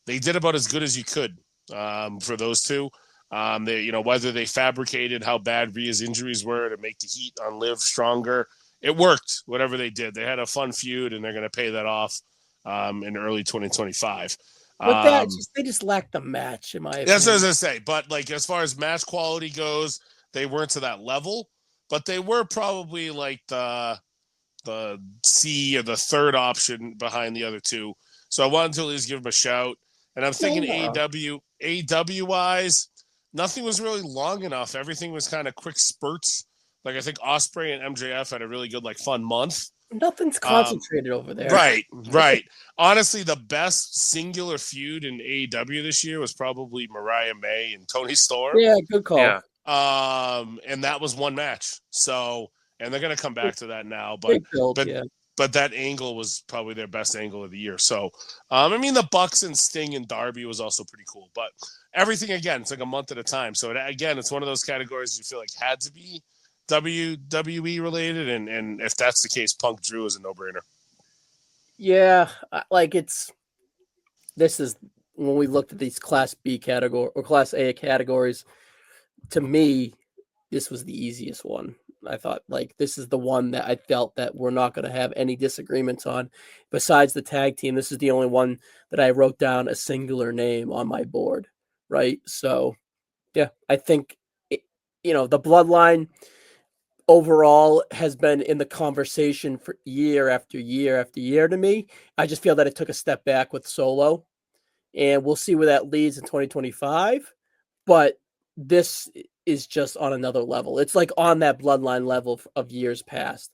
they did about as good as you could for those two. Whether they fabricated how bad Rhea's injuries were to make the heat on Liv stronger, it worked. Whatever they did, they had a fun feud, and they're going to pay that off in early 2025. But they just lacked the match, in my opinion. That's what I was going to say. But like, as far as match quality goes, they weren't to that level, but they were probably like the C or the third option behind the other two. So I wanted to at least give them a shout. And I'm thinking AEW wise, nothing was really long enough. Everything was kind of quick spurts. Like I think Ospreay and MJF had a really good, like, fun month. Nothing's concentrated over there. Right. Honestly, the best singular feud in AEW this year was probably Mariah May and Tony Storm. Yeah, good call. Yeah. And that was one match. So, and they're gonna come back to that now, but that angle was probably their best angle of the year. So, I mean, the Bucks and Sting and Darby was also pretty cool, but everything, again, it's like a month at a time. So it's one of those categories you feel like had to be WWE related, and if that's the case, Punk Drew is a no-brainer. Yeah, this is when we looked at these Class B category or Class A categories. To me, this was the easiest one. I thought, like, this is the one that I felt that we're not going to have any disagreements on. Besides the tag team, this is the only one that I wrote down a singular name on my board, right? So, yeah, I think, the Bloodline overall has been in the conversation for year after year after year to me. I just feel that it took a step back with Solo, and we'll see where that leads in 2025. But this is just on another level. It's like on that Bloodline level of years past.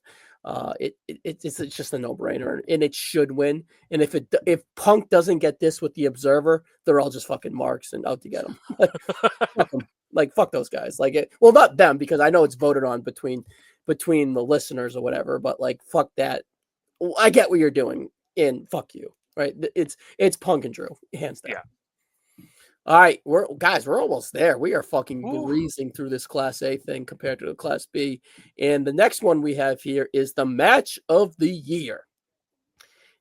It's just a no-brainer, and it should win. And if Punk doesn't get this with the Observer, they're all just fucking marks and out to get him. Fuck them. Like, fuck those guys. Well, not them, because I know it's voted on between the listeners or whatever. But, like, fuck that. I get what you're doing, and fuck you. Right? It's Punk and Drew, hands down. Yeah. All right, we're almost there. We are fucking breezing through this Class A thing compared to the Class B. And the next one we have here is the match of the year.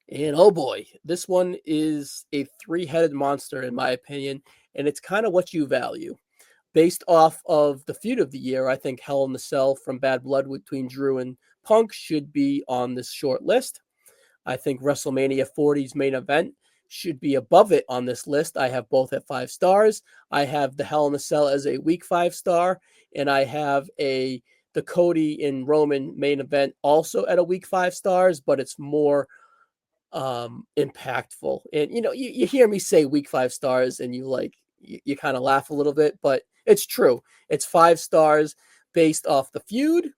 And oh boy, this one is a three-headed monster in my opinion, and it's kind of what you value. Based off of the feud of the year, I think Hell in the Cell from Bad Blood between Drew and Punk should be on this short list. I think WrestleMania 40's main event should be above it on this list. I have both at 5 stars. I have the Hell in a Cell as a weak 5-star, and I have the Cody and Roman main event also at a weak 5 stars, but it's more impactful. And you hear me say weak 5 stars, and you kind of laugh a little bit, but it's true. It's 5 stars based off the feud,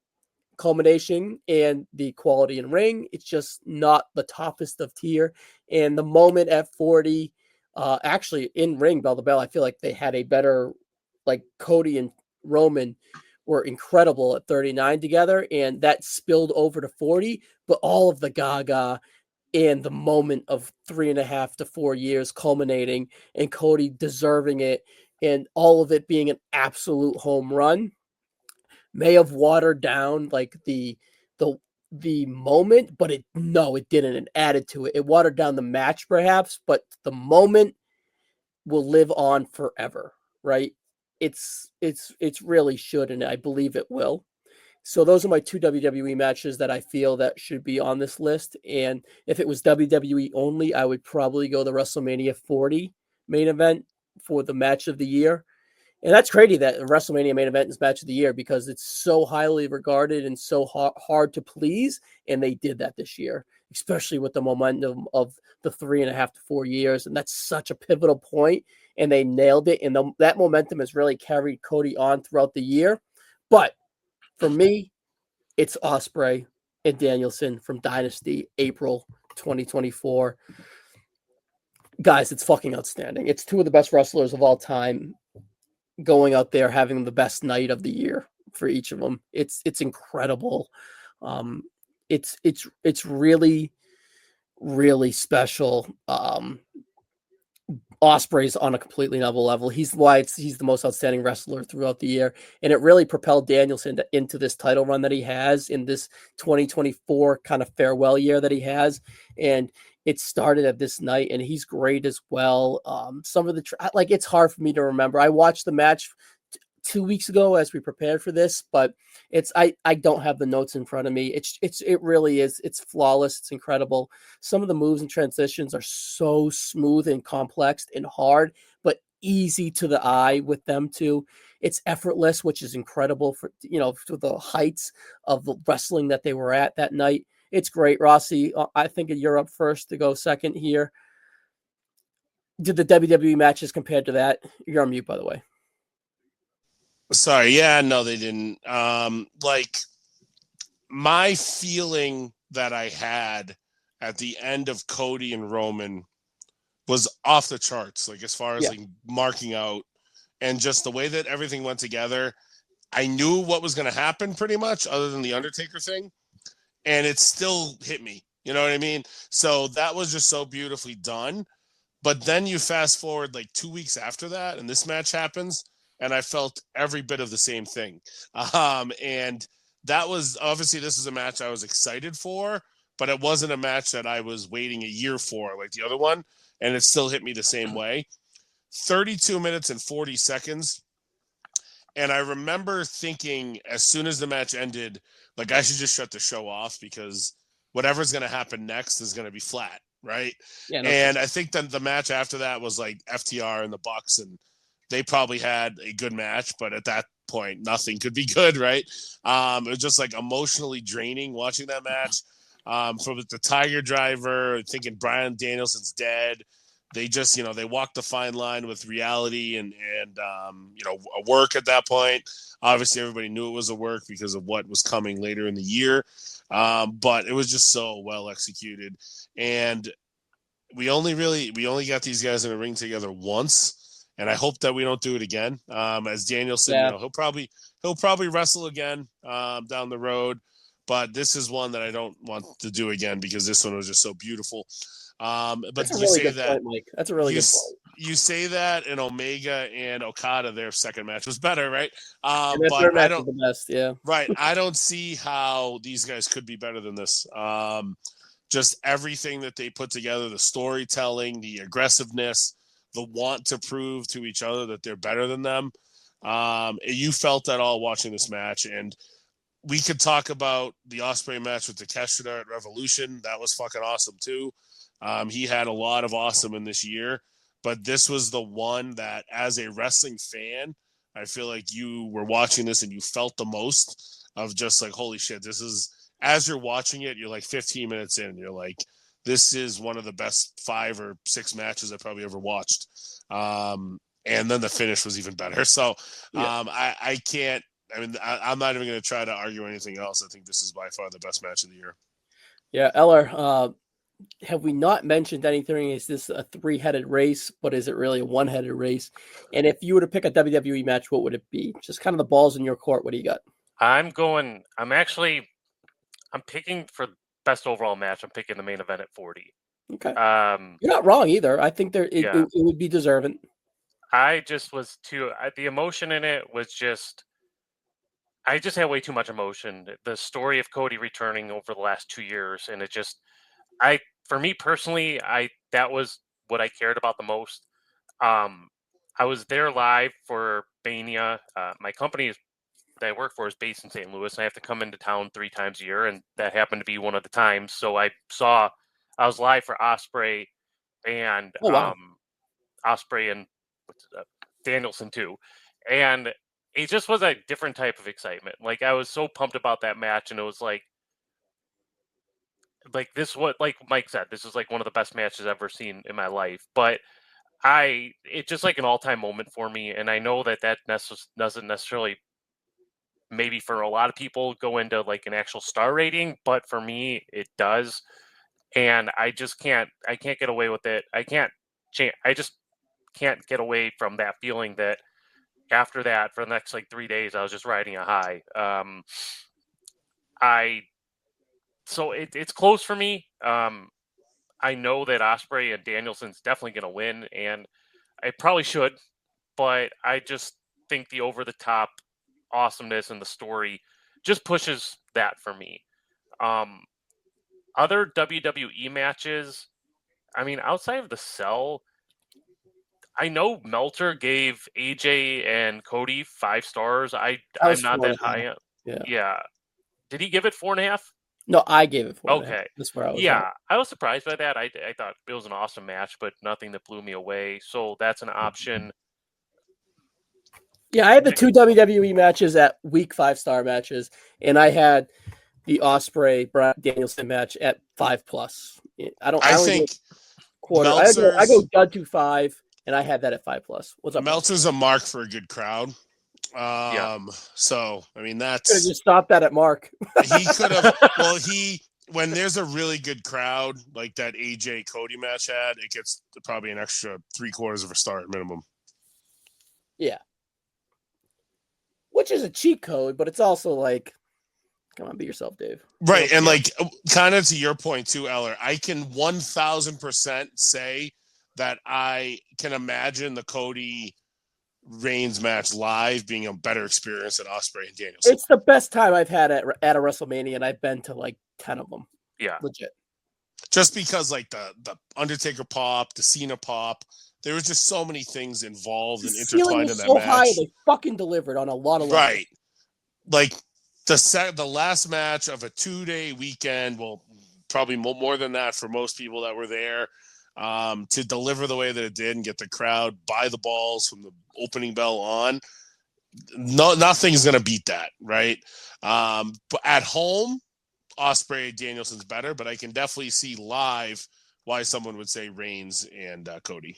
culmination, and the quality in ring. It's just not the toppest of tier. And the moment at 40, actually in ring, bell to bell, I feel like they had a better, like, Cody and Roman were incredible at 39 together, and that spilled over to 40. But all of the gaga and the moment of 3.5 to 4 years culminating, and Cody deserving it, and all of it being an absolute home run, may have watered down like the moment, but it didn't. It added to it. It watered down the match perhaps, but the moment will live on forever, right? It's really should, and I believe it will. So those are my 2 WWE matches that I feel that should be on this list. And if it was WWE only, I would probably go the WrestleMania 40 main event for the match of the year. And that's crazy that WrestleMania main event is match of the year, because it's so highly regarded and so hard to please. And they did that this year, especially with the momentum of the 3.5 to 4 years. And that's such a pivotal point, and they nailed it. And that momentum has really carried Cody on throughout the year. But for me, it's Ospreay and Danielson from Dynasty, April 2024. Guys, it's fucking outstanding. It's 2 of the best wrestlers of all time going out there having the best night of the year for each of them. It's incredible. It's really, really special. Ospreay's on a completely novel level. He's the most outstanding wrestler throughout the year, and it really propelled Danielson into this title run that he has in this 2024 kind of farewell year that he has. And it started at this night, and he's great as well. Some of the it's hard for me to remember. I watched the match 2 weeks ago as we prepared for this, but I don't have the notes in front of me. It really is. It's flawless. It's incredible. Some of the moves and transitions are so smooth and complex and hard, but easy to the eye with them too. It's effortless, which is incredible for the heights of the wrestling that they were at that night. It's great. Rossi, I think you're up first to go second here. did the WWE matches compared to that? You're on mute, by the way. Sorry. Yeah, no, they didn't. Like my feeling that I had at the end of Cody and Roman was off the charts. Like as far as like marking out and just the way that everything went together, I knew what was going to happen pretty much other than the Undertaker thing. And it still hit me. You know what I mean? So that was just so beautifully done. But then you fast forward like 2 weeks after that, and this match happens, and I felt every bit of the same thing. And that was obviously this is a match I was excited for, but it wasn't a match that I was waiting a year for like the other one, and it still hit me the same way. 32 minutes and 40 seconds. And I remember thinking as soon as the match ended, like I should just shut the show off because whatever's going to happen next is going to be flat, right? Yeah, and I think that the match after that was like FTR and the Bucks, and they probably had a good match, but at that point, nothing could be good, right? It was just like emotionally draining watching that match. From the Tiger Driver, thinking Bryan Danielson's dead. They just, they walked the fine line with reality and a work at that point. Obviously, everybody knew it was a work because of what was coming later in the year. But it was just so well executed. And we only got these guys in a ring together once. And I hope that we don't do it again. As Danielson, he'll probably wrestle again down the road. But this is one that I don't want to do again because this one was just so beautiful. But you say that point, Mike. That's a really good point. You say that, and Omega and Okada, their second match was better, right? But I don't. The best, yeah. Right. I don't see how these guys could be better than this. Just everything that they put together, the storytelling, the aggressiveness, the want to prove to each other that they're better than them. You felt that all watching this match, and we could talk about the Ospreay match with Takeshita at Revolution. That was fucking awesome too. He had a lot of awesome in this year, but this was the one that as a wrestling fan, I feel like you were watching this and you felt the most of just like, holy shit, this is, as you're watching it, you're like 15 minutes in, you're like, this is one of the best 5 or 6 matches I probably ever watched. And then the finish was even better. So I can't, I'm not even going to try to argue anything else. I think this is by far the best match of the year. Yeah, Eller, have we not mentioned anything? Is this a 3-headed race, but is it really a 1-headed race? And if you were to pick a WWE match, what would it be? Just kind of the balls in your court. What do you got? I'm picking for best overall match. I'm picking the main event at 40. Okay. You're not wrong either. I think it would be deserving. I just was the emotion in it was just, I just had way too much emotion. The story of Cody returning over the last 2 years, and it just, for me personally, that was what I cared about the most. I was there live for Mania. My company that I work for is based in St. Louis, and I have to come into town 3 times a year, and that happened to be one of the times. So I was live for Ospreay and Ospreay and Danielson too, and it just was a different type of excitement. Like I was so pumped about that match, and it was like this, what like Mike said, this is like one of the best matches I've ever seen in my life. But it's just like an all-time moment for me, and I know that doesn't necessarily, maybe for a lot of people, go into like an actual star rating, but for me it does. And I can't get away with it. I just can't get away from that feeling that after that, for the next like 3 days, I was just riding a high. So it's close for me. I know that Ospreay and Danielson's definitely going to win, and I probably should, but I just think the over-the-top awesomeness and the story just pushes that for me. Other WWE matches, outside of the Cell, I know Meltzer gave AJ and Cody 5 stars. I'm not that high up. Yeah. Did he give it 4.5? No, I gave it 4.5. Okay. That's where I was. Yeah, I was surprised by that. I thought it was an awesome match, but nothing that blew me away. So that's an option. Yeah, I had the 2 WWE matches at week 5-star matches, and I had the Ospreay Bryan Danielson match at 5+. quarter. I go Dud to 5, and I had that at 5+. What's up? Meltzer's a mark for a good crowd. Yeah. So I mean, Could have that's just stopped that at Mark. he could have. Well, when there's a really good crowd like that AJ Cody match had, it gets probably an extra 3/4 of a star at minimum. Yeah. Which is a cheat code, but it's also like, come on, be yourself, Dave. Right. And like, kind of to your point too, Eller, I can 1000% say that I can imagine the Cody Reigns match live being a better experience than Ospreay and Danielson. It's the best time I've had at a WrestleMania, and I've been to like 10 of them. Yeah. Legit. Just because like the Undertaker pop, the Cena pop, there was just so many things involved and intertwined in that so match. High, they fucking delivered on a lot of levels. Right. Like the last match of a 2-day weekend, well, probably more than that for most people that were there, to deliver the way that it did and get the crowd by the balls from the opening bell on. Nothing's gonna beat that, right? But at home, Ospreay Danielson's better, but I can definitely see live why someone would say Reigns and Cody.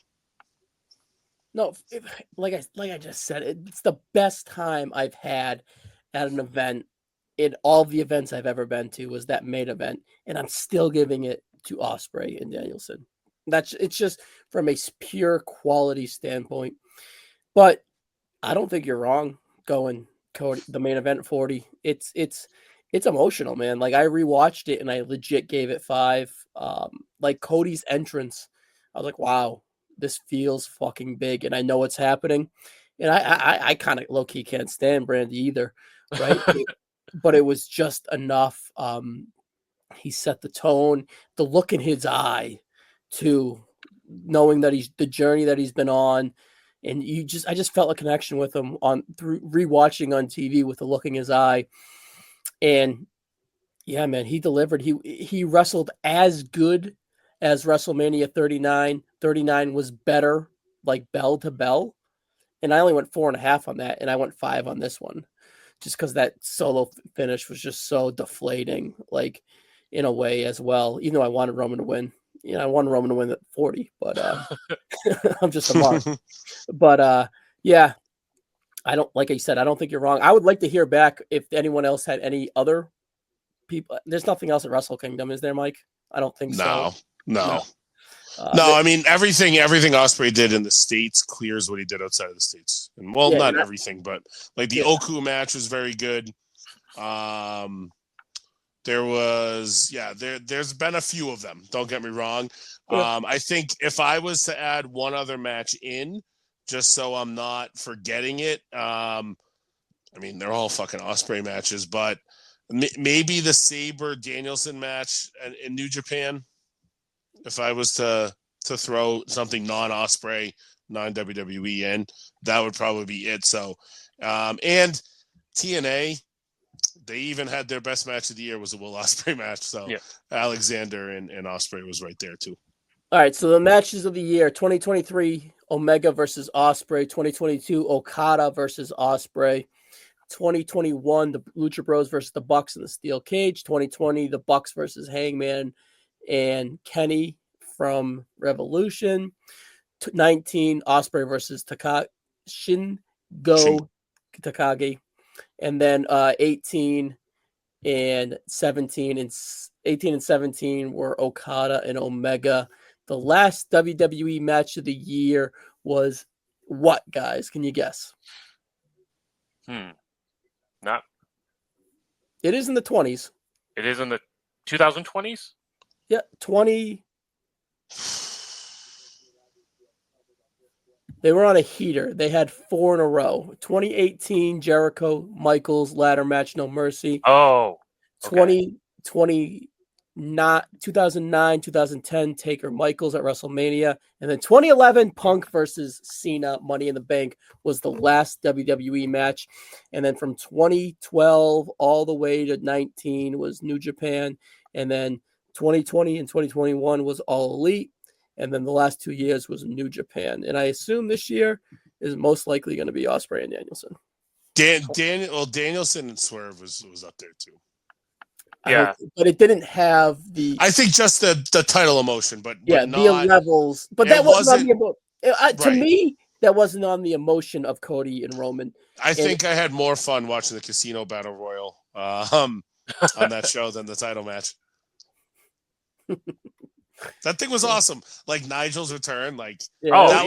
No, like I just said, it's the best time I've had at an event in all the events I've ever been to was that main event, and I'm still giving it to Ospreay and Danielson. It's just from a pure quality standpoint. But I don't think you're wrong going Cody the main event 40. It's emotional, man. Like I rewatched it and I legit gave it 5. Like Cody's entrance, I was like, wow, this feels fucking big, and I know what's happening. And I kind of low key can't stand Brandy either, right? But it was just enough. He set the tone, the look in his eye, to knowing that he's the journey that he's been on, and I just felt a connection with him through rewatching on TV with the look in his eye, and yeah, man, he delivered. He wrestled as good as WrestleMania 39. 39 was better, like bell to bell. And I only went 4.5 on that, and I went 5 on this one. Just because that solo finish was just so deflating, like in a way as well. Even though I wanted Roman to win. You know, I wanted Roman to win at 40, but I'm just a mark. But yeah, like I said, I don't think you're wrong. I would like to hear back if anyone else had any other people. There's nothing else at Wrestle Kingdom, is there, Mike? I don't think so. No. I mean everything Ospreay did in the States clears what he did outside of the States. And not everything, but like the Oku match was very good. There was there's been a few of them. Don't get me wrong. I think if I was to add one other match in, just so I'm not forgetting it, I mean they're all fucking Ospreay matches, but maybe the Sabre Danielson match in New Japan. If I was to throw something non-Ospreay, non-WWE in, that would probably be it. So, and TNA, they even had their best match of the year was a Will Ospreay match. So Alexander and Ospreay was right there too. All right. So the matches of the year: 2023 Omega versus Ospreay, 2022 Okada versus Ospreay, 2021 the Lucha Bros versus the Bucks in the Steel Cage, 2020 the Bucks versus Hangman and Kenny from Revolution, 19 Ospreay versus Shingo Takagi, and then 18 and 17 were Okada and Omega. The last WWE match of the year was what, guys? Can you guess? Not. It is in the 20s. It is in the 2020s? Yeah, 20. They were on a heater. They had 4 in a row. 2018 Jericho Michaels ladder match, No Mercy. Oh. Okay. 2009 2010 Taker Michaels at WrestleMania, and then 2011 Punk versus Cena Money in the Bank was the last WWE match, and then from 2012 all the way to 19 was New Japan, and then 2020 and 2021 was All Elite, and then the last 2 years was New Japan, and I assume this year is most likely going to be Ospreay and Danielson. Danielson and Swerve was up there too. But it didn't have the. I think just the title emotion, but the not levels. But that wasn't on the to right. me. That wasn't on the emotion of Cody and Roman. I think I had more fun watching the Casino Battle Royal on that show than the title match. That thing was awesome. Like Nigel's return, like that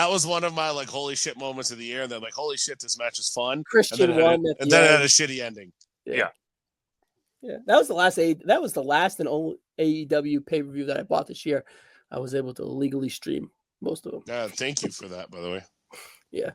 was one of my like holy shit moments of the year. And then like holy shit, this match is fun. Christian won, and then it had a shitty ending. Yeah. That was the last That was the last and only AEW pay per view that I bought this year. I was able to legally stream most of them. Yeah, thank you for that, by the way. Yeah,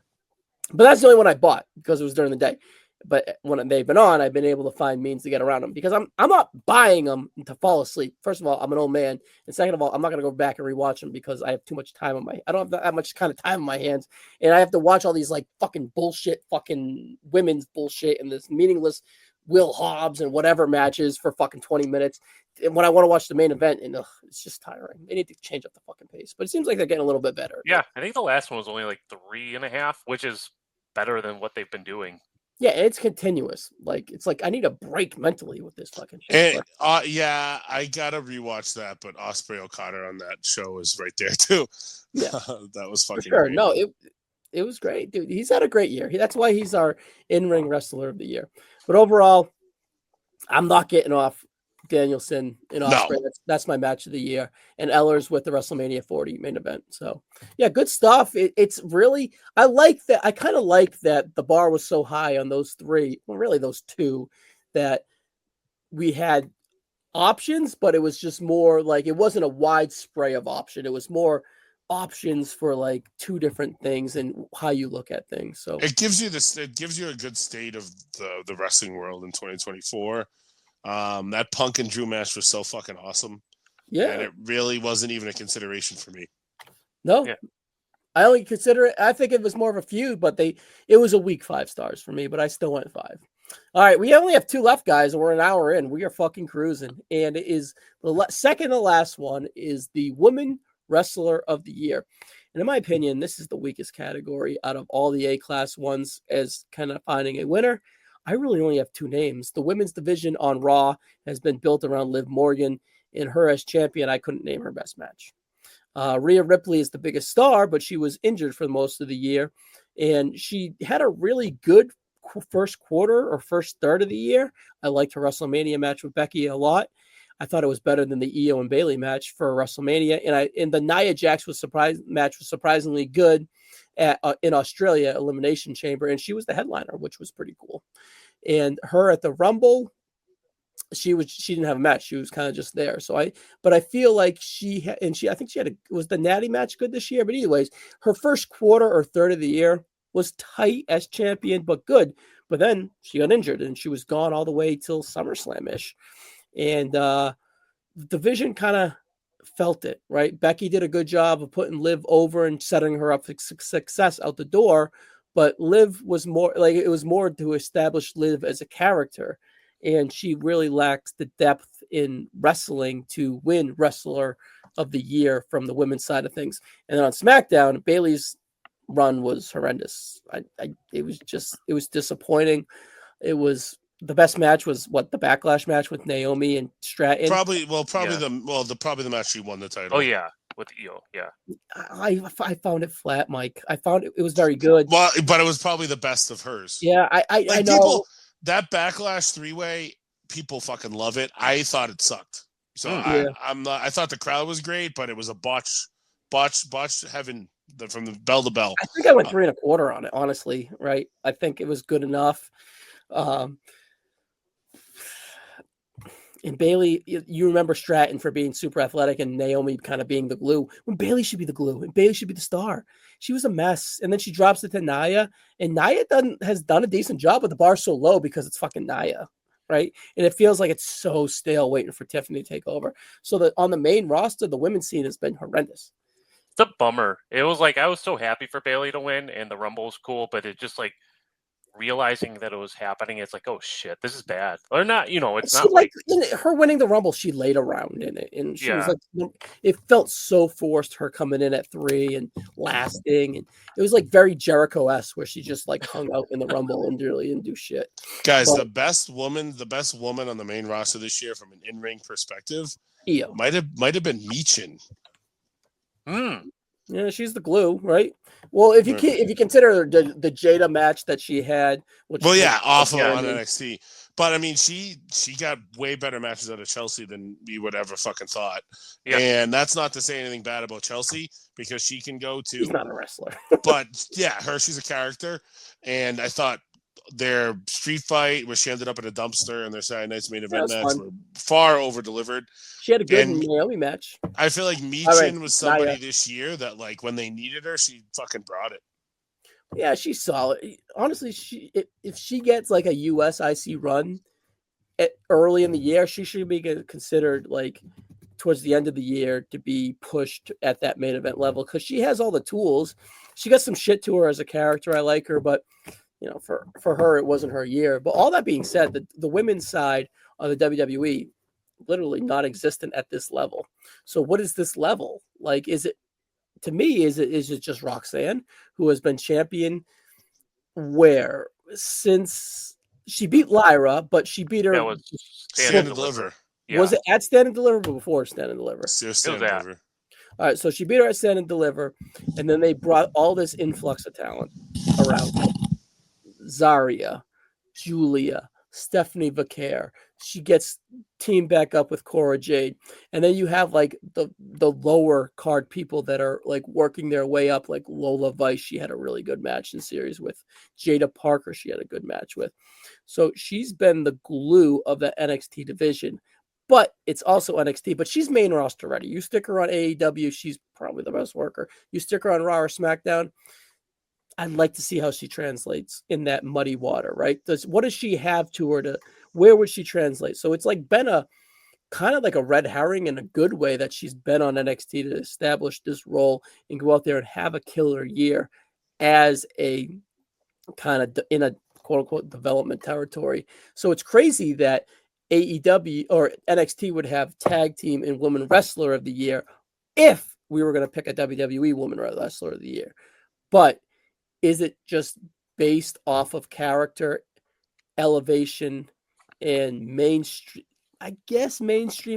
but that's the only one I bought because it was during the day. But when they've been on, I've been able to find means to get around them because I'm not buying them to fall asleep. First of all, I'm an old man, and second of all, I'm not gonna go back and rewatch them because I have too much time on I don't have that much kind of time on my hands, and I have to watch all these like fucking bullshit, fucking women's bullshit and this meaningless Will Hobbs and whatever matches for fucking 20 minutes. And when I want to watch the main event, and it's just tiring. They need to change up the fucking pace, but it seems like they're getting a little bit better. Yeah, I think the last one was only like 3.5, which is better than what they've been doing. Yeah, it's continuous. Like it's like I need a break mentally with this fucking shit. Yeah, I gotta rewatch that, but Osprey Okada on that show is right there too. Yeah, that was fucking for sure. great. No, it was great, dude. He's had a great year. That's why he's our in-ring wrestler of the year. But overall, I'm not getting off Danielson and Osprey. No. That's my match of the year. And Eller's with the WrestleMania 40 main event. So yeah, good stuff. It's really, I like that. I kind of like that the bar was so high on those three, well, really those two, that we had options, but it was just more like, it wasn't a wide spray of option. It was more options for like two different things and how you look at things. So it gives you a good state of the wrestling world in 2024. That Punk and Drew match was so fucking awesome. Yeah. And it really wasn't even a consideration for me. No. Yeah. I only consider it, I think it was more of a feud, but it was a weak 5 stars for me, but I still went 5. All right, we only have 2 left, guys, and we're an hour in. We are fucking cruising. And it is the second to last one is the Woman Wrestler of the Year. And in my opinion, this is the weakest category out of all the A-class ones as kind of finding a winner. I really only have 2 names. The women's division on Raw has been built around Liv Morgan, and her as champion, I couldn't name her best match. Rhea Ripley is the biggest star, but she was injured for most of the year, and she had a really good first quarter or first third of the year. I liked her WrestleMania match with Becky a lot. I thought it was better than the Io and Bayley match for WrestleMania, and the Nia Jax was surprisingly good in Australia Elimination Chamber, and she was the headliner, which was pretty cool. And her at the Rumble, she didn't have a match. She was kind of just there. But I feel like I think she was the Natty match good this year. But anyways, her first quarter or third of the year was tight as champion, but good. But then she got injured and she was gone all the way till SummerSlam-ish. And the division kind of felt it, right? Becky did a good job of putting Liv over and setting her up for success out the door. But Liv was more like, it was more to establish Liv as a character. And she really lacks the depth in wrestling to win Wrestler of the Year from the women's side of things. And then on SmackDown, Bayley's run was horrendous. It was disappointing. It was the best match was the Backlash match with Naomi and Stratton. Probably the match she won the title. Oh yeah, with Io. Yeah. I found it flat, Mike. I found it was very good. Well, but it was probably the best of hers. Yeah, I know. That Backlash 3-way, people fucking love it. I thought it sucked. So I thought the crowd was great, but it was a botch heaven from the bell to bell. I think I went 3.25 on it, honestly. Right? I think it was good enough. And Bayley, you remember Stratton for being super athletic and Naomi kind of being the glue. When Bayley should be the glue and Bayley should be the star. She was a mess. And then she drops it to Nia. And Nia has done a decent job, but the bar's so low because it's fucking Nia, right? And it feels like it's so stale waiting for Tiffany to take over. So that on the main roster, the women's scene has been horrendous. It's a bummer. It was like I was so happy for Bayley to win and the Rumble was cool, but it just like realizing that it was happening, it's like, oh shit, this is bad. Or not, it's She not like her winning the Rumble, she laid around in it, and she was yeah. like, it felt so forced. Her coming in at 3 and lasting, and it was like very Jericho-esque, where she just like hung out in the Rumble and really didn't do shit. Guys, But the best woman on the main roster this year from an in-ring perspective Io, might have been Michin. yeah, she's the glue, right? Well, if you consider the Jada match that she had, which well, was yeah, awful on outstanding. NXT. But I mean, she got way better matches out of Chelsea than we would ever fucking thought. Yeah. And that's not to say anything bad about Chelsea, because she can go to. She's not a wrestler. But yeah, she's a character. And I thought their street fight, where she ended up in a dumpster, and their Saturday Night's main event match were far over delivered. She had a good Naomi match. I feel like Michin was somebody this year that, like, when they needed her, she fucking brought it. Yeah, she's solid. Honestly, if she gets like a US IC run early in the year, she should be considered like towards the end of the year to be pushed at that main event level, because she has all the tools. She got some shit to her as a character. I like her, but for her, it wasn't her year. But all that being said, the women's side of the WWE literally non-existent at this level. So what is this level? Like, is it just Roxanne, who has been champion where since she beat Lyra, but she beat her. That was Stand and Deliver. Yeah. Was it at Stand and Deliver or before Stand and Deliver? Stand and Deliver. All right, so she beat her at Stand and Deliver, and then they brought all this influx of talent around her. Zarya, Julia, Stephanie Vaquer. She gets teamed back up with Cora Jade. And then you have like the lower card people that are like working their way up, like Lola Vice. She had a really good match in series with. Jada Parker, she had a good match with. So she's been the glue of the NXT division. But it's also NXT, but she's main roster ready. You stick her on AEW, she's probably the best worker. You stick her on Raw or SmackDown, I'd like to see how she translates in that muddy water, right? What does she have to her where would she translate? So it's like been a kind of like a red herring in a good way that she's been on NXT to establish this role and go out there and have a killer year as a kind of in a quote unquote development territory. So it's crazy that AEW or NXT would have tag team and woman wrestler of the year if we were going to pick a WWE woman wrestler of the year. But is it just based off of character, elevation, and mainstream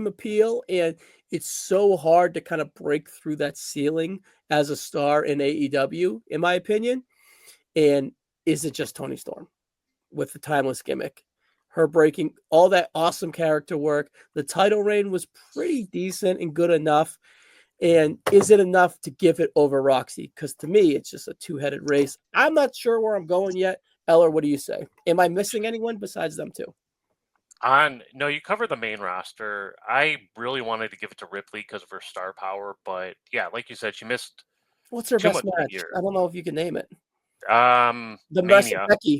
appeal? And it's so hard to kind of break through that ceiling as a star in AEW, in my opinion. And is it just Toni Storm with the timeless gimmick? Her breaking all that awesome character work. The title reign was pretty decent and good enough. And is it enough to give it over Roxy? Because to me, it's just a two-headed race. I'm not sure where I'm going yet. Eller, what do you say? Am I missing anyone besides them two? No, you covered the main roster. I really wanted to give it to Ripley because of her star power, but yeah, like you said, she missed. What's her best match? I don't know if you can name it. The best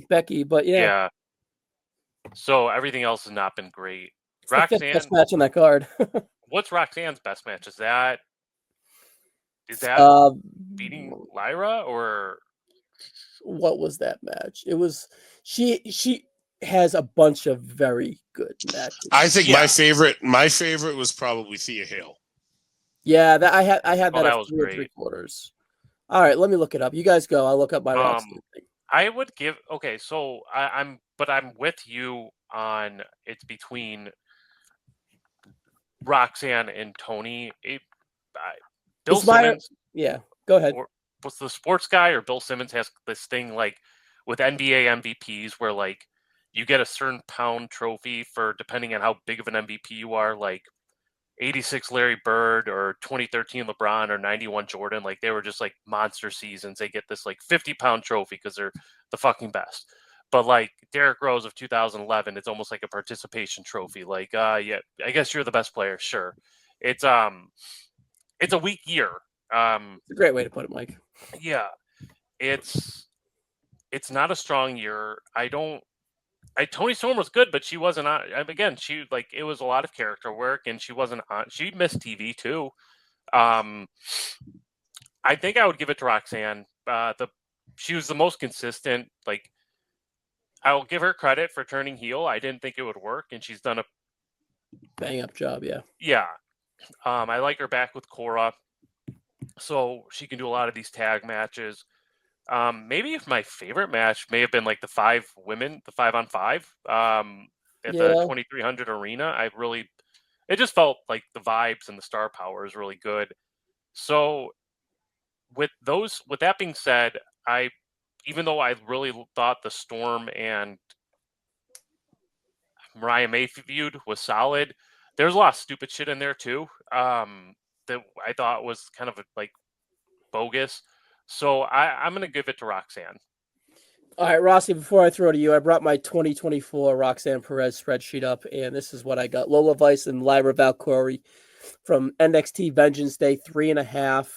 Becky, but yeah. Yeah. So everything else has not been great. It's Roxanne, the best match on that card. What's Roxanne's best match? Is that beating Lyra, or what was that match? It was she has a bunch of very good matches. I think my favorite was probably Thea Hale. Yeah, that I had that that at was 3 great. 3/4. All right, let me look it up. You guys go. I'll look up my Roxanne thing. I would give so I'm with you on it's between Roxanne and Toni. Bill Simmons. Yeah, go ahead. Was the sports guy or Bill Simmons has this thing like with NBA MVPs where like you get a certain pound trophy for depending on how big of an MVP you are, like 86 Larry Bird or 2013 LeBron or 91 Jordan. Like they were just like monster seasons. They get this like 50-pound trophy because they're the fucking best. But like Derrick Rose of 2011, it's almost like a participation trophy. Like, yeah, I guess you're the best player. Sure. It's a weak year. It's a great way to put it, Mike. Yeah, it's not a strong year. Toni Storm was good, but she wasn't on. Again, she like it was a lot of character work, and she wasn't on. She missed TV too. I think I would give it to Roxanne. She was the most consistent. Like I'll give her credit for turning heel. I didn't think it would work, and she's done a bang up job. Yeah. yeah. I like her back with Cora, so she can do a lot of these tag matches. Maybe if my favorite match may have been like the 5 women, the 5-on-5, at the Yeah. 2300 arena. It just felt like the vibes and the star power is really good. So with that being said, even though I really thought the Storm and Mariah May feud was solid, there's a lot of stupid shit in there too. That I thought was kind of like bogus. So I'm gonna give it to Roxanne. All right, Rossi, before I throw it to you, I brought my 2024 Roxanne Perez spreadsheet up, and this is what I got. Lola Vice and Lyra Valkyrie from NXT Vengeance Day, 3.5.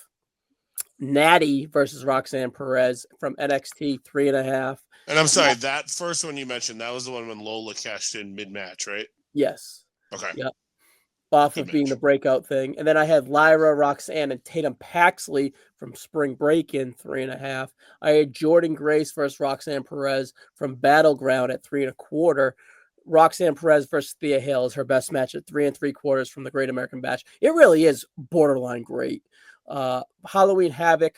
Natty versus Roxanne Perez from NXT, 3.5. And I'm sorry, that first one you mentioned, that was the one when Lola cashed in mid-match, right? Yes. Okay. Yep. Off Good of being match. the breakout thing. And then I had Lyra, Roxanne, and Tatum Paxley from Spring Break-In, 3.5. I had Jordan Grace versus Roxanne Perez from Battleground at 3.25. Roxanne Perez versus Thea Hale is her best match at 3.75 from the Great American Bash. It really is borderline great. Halloween Havoc,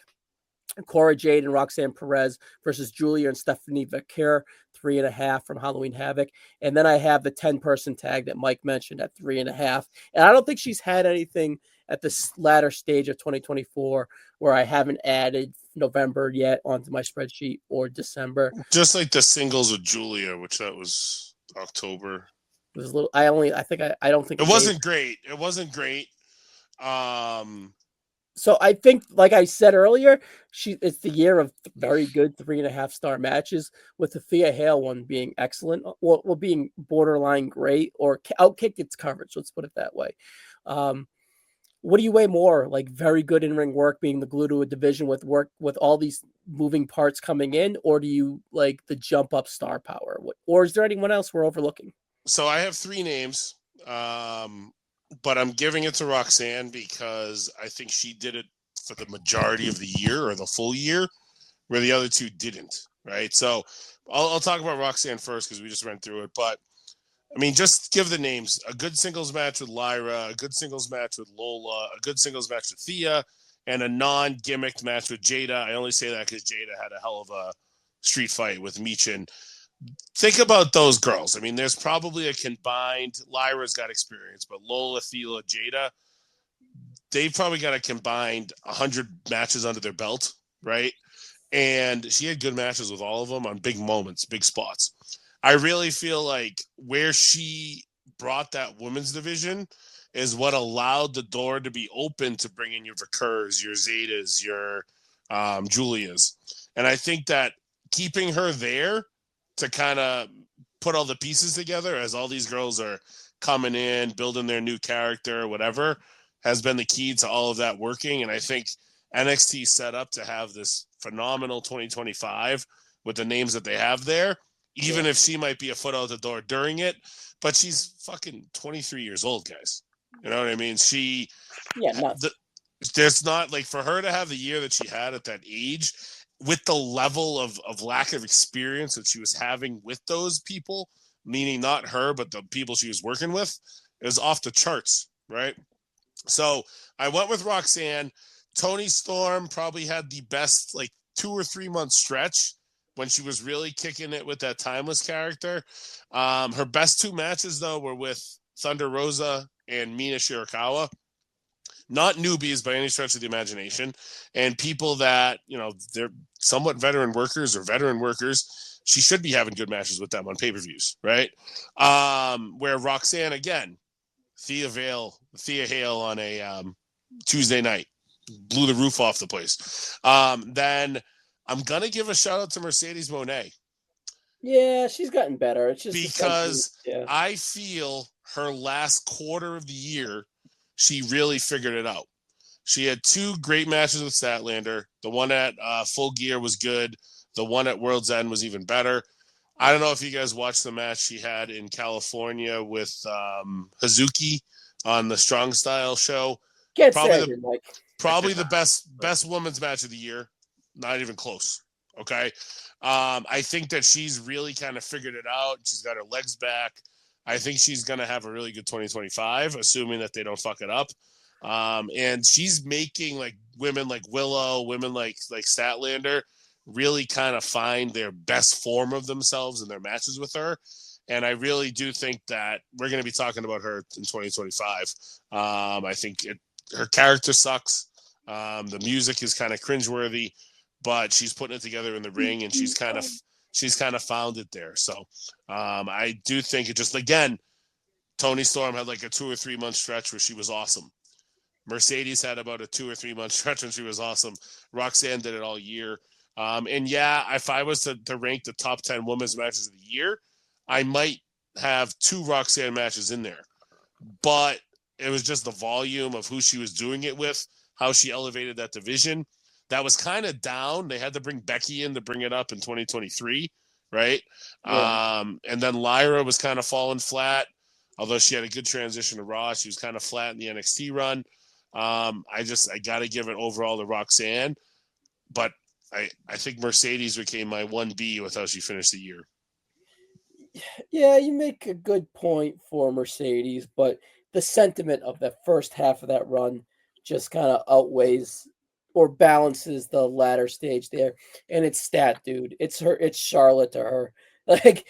Cora Jade and Roxanne Perez versus Julia and Stephanie Vaquer, 3.5 from Halloween Havoc. And then I have the 10-person tag that Mike mentioned at 3.5. And I don't think she's had anything at this latter stage of 2024 where I haven't added November yet onto my spreadsheet or December. Just like the singles with Julia, which that was October. It was a little, I don't think it wasn't great. It wasn't great. So I think, like I said earlier, it's the year of very good 3.5-star matches, with the Thea Hale one being excellent, well being borderline great, or outkicked its coverage. Let's put it that way. What do you weigh more, like very good in-ring work being the glue to a division with all these moving parts coming in, or do you like the jump up star power? Or is there anyone else we're overlooking? So I have 3 names. But I'm giving it to Roxanne because I think she did it for the majority of the year or the full year, where the other 2 didn't, right? So I'll talk about Roxanne first because we just went through it. But, I mean, just give the names. A good singles match with Lyra, a good singles match with Lola, a good singles match with Thea, and a non-gimmicked match with Jada. I only say that because Jada had a hell of a street fight with Michin. Think about those girls. I mean, there's probably a combined, Lyra's got experience, but Lola, Thea, Jada, they've probably got a combined 100 matches under their belt, right? And she had good matches with all of them on big moments, big spots. I really feel like where she brought that women's division is what allowed the door to be open to bring in your Vakers, your Zetas, your Julias. And I think that keeping her there to kind of put all the pieces together as all these girls are coming in, building their new character, whatever, has been the key to all of that working. And I think NXT set up to have this phenomenal 2025 with the names that they have there, even if she might be a foot out the door during it. But she's fucking 23 years old, guys. You know what I mean? There's not, like, for her to have the year that she had at that age, with the level of lack of experience that she was having with those people, meaning not her, but the people she was working with, is off the charts, right? So I went with Roxanne. Toni Storm probably had the best, like, 2 or 3 month stretch when she was really kicking it with that Timeless character. Her best 2 matches, though, were with Thunder Rosa and Mina Shirakawa. Not newbies by any stretch of the imagination, and people that, you know, they're somewhat veteran workers or veteran workers. She should be having good matches with them on pay-per-views, right? Where Roxanne, again, Thea Hale on a Tuesday night, blew the roof off the place. Then I'm going to give a shout out to Mercedes Moné. Yeah, she's gotten better. It's just because I feel her last quarter of the year, she really figured it out. She had 2 great matches with Statlander. The one at Full Gear was good. The one at World's End was even better. I don't know if you guys watched the match she had in California with Hazuki on the Strong Style show. Probably the best women's match of the year. Not even close. Okay. I think that she's really kind of figured it out. She's got her legs back. I think she's going to have a really good 2025, assuming that they don't fuck it up. And she's making like women like Willow, women like Statlander really kind of find their best form of themselves in their matches with her. And I really do think that we're going to be talking about her in 2025. I think her character sucks. The music is kind of cringeworthy, but she's putting it together in the ring, and she's kind of found it there. So I do think it just, again, Toni Storm had like a 2 or 3 month stretch where she was awesome. Mercedes had about a 2 or 3 month stretch when she was awesome. Roxanne did it all year. And yeah, if I was to rank the top 10 women's matches of the year, I might have 2 Roxanne matches in there. But it was just the volume of who she was doing it with, how she elevated that division. That was kind of down. They had to bring Becky in to bring it up in 2023, right? Yeah. And then Lyra was kind of falling flat. Although she had a good transition to Raw, she was kind of flat in the NXT run. I got to give it overall to Roxanne. But I think Mercedes became my 1B with how she finished the year. Yeah, you make a good point for Mercedes, but the sentiment of the first half of that run just kind of outweighs or balances the latter stage there. And it's Stat, dude. It's Charlotte to her. Like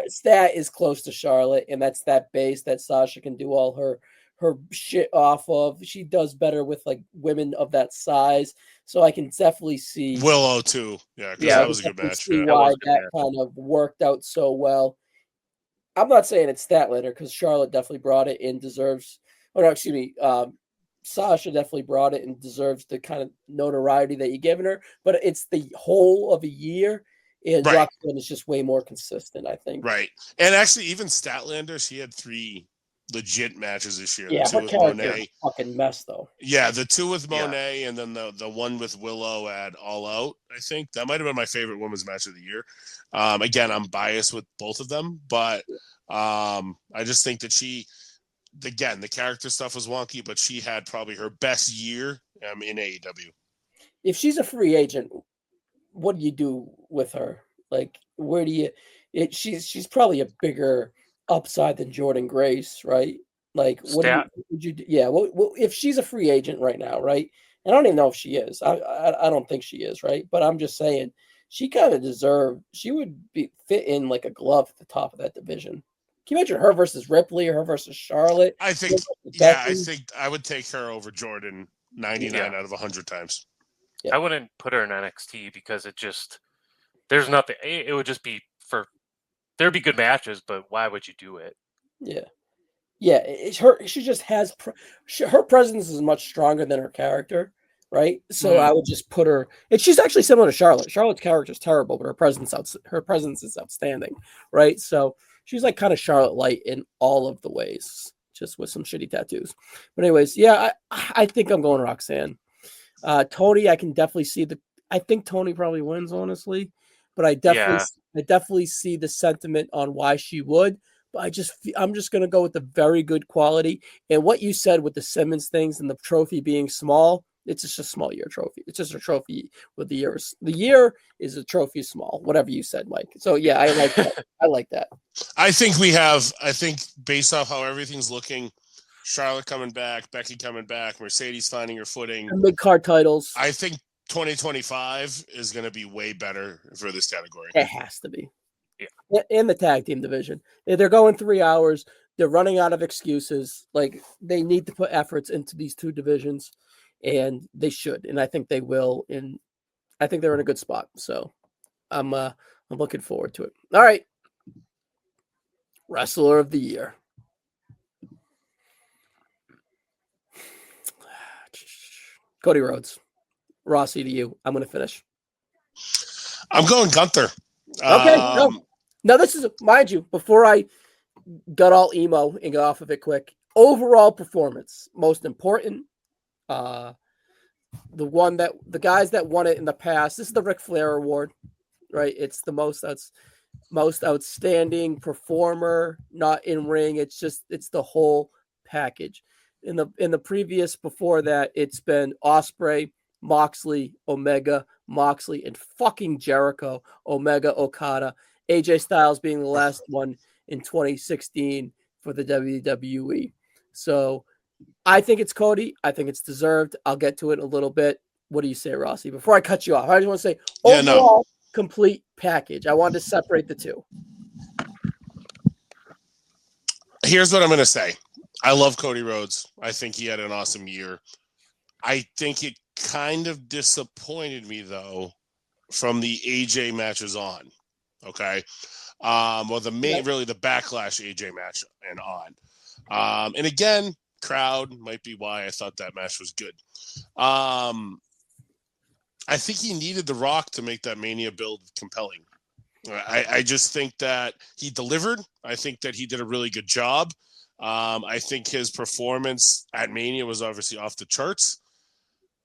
Stat is close to Charlotte, and that's that base that Sasha can do all her shit off of. She does better with like women of that size. So I can definitely see Willow too. Yeah, because that was a good match. See why that kind of worked out so well. I'm not saying it's Statlander because Charlotte definitely brought it and deserves. Oh no, excuse me. Sasha definitely brought it and deserves the kind of notoriety that you're giving her. But it's the whole of a year, and right. Roxanne is just way more consistent, I think. Right, and actually, even Statlander, she had 3 legit matches this year. Yeah, the 2 her with character Monet. is a fucking mess though. Yeah, the 2 with Monet, and then the one with Willow at All Out. I think that might have been my favorite women's match of the year. Again, I'm biased with both of them, but I just think that the character stuff was wonky, but she had probably her best year in AEW. If she's a free agent, what do you do with her? Like, where do you? She's probably a bigger upside than Jordan Grace, right? Like, what would you do? Yeah, well, if she's a free agent right now, right? And I don't even know if she is. I don't think she is, right? But I'm just saying, she kind of deserved. She would fit in like a glove at the top of that division. Can you imagine her versus Ripley or her versus Charlotte? I think, I think I would take her over Jordan 99 out of 100 times. Yeah. I wouldn't put her in NXT because there's nothing. It would just be there'd be good matches, but why would you do it? Yeah. Yeah. She just has, her presence is much stronger than her character, right? So I would just put her, and she's actually similar to Charlotte. Charlotte's character is terrible, but her presence is outstanding, right? So she's like kind of Charlotte light in all of the ways, just with some shitty tattoos. But anyways, yeah, I think I'm going Roxanne. Toni, I can definitely see I think Toni probably wins, honestly, but I definitely see the sentiment on why she would. But I'm just going to go with the very good quality. And what you said with the Simmons things and the trophy being small, it's just a small year trophy. It's just a trophy with the years. The year is a trophy small, whatever you said, Mike. So yeah, I like that. I like that. I think based off how everything's looking, Charlotte coming back, Becky coming back, Mercedes finding her footing, mid-card titles. I think 2025 is going to be way better for this category. It has to be. Yeah. In the tag team division. They're going 3 hours. They're running out of excuses. Like, they need to put efforts into these 2 divisions, and they should. And I think they will. And I think they're in a good spot. So I'm looking forward to it. All right. Wrestler of the Year. Cody Rhodes. Rossi, to you. I'm going to finish. I'm going Gunther. Okay. No, this is, mind you, before I got all emo and got off of it quick, overall performance, most important. The guys that won it in the past, this is the Ric Flair Award, right? It's the most outstanding performer, not in ring. It's the whole package. In the previous before that, it's been Ospreay, Moxley, Omega, Moxley, and fucking Jericho, Omega, Okada, AJ Styles being the last one in 2016 for the WWE. So I think it's Cody. I think it's deserved. I'll get to it in a little bit. What do you say, Rossi? Before I cut you off, I just want to say overall complete package. I wanted to separate the two. Here's what I'm going to say. I love Cody Rhodes. I think he had an awesome year. I think it kind of disappointed me, though, from the AJ matches on. Okay. Well, really the Backlash AJ match and on. And again, crowd might be why I thought that match was good. I think he needed The Rock to make that Mania build compelling. I just think that he delivered. I think that he did a really good job. I think his performance at Mania was obviously off the charts.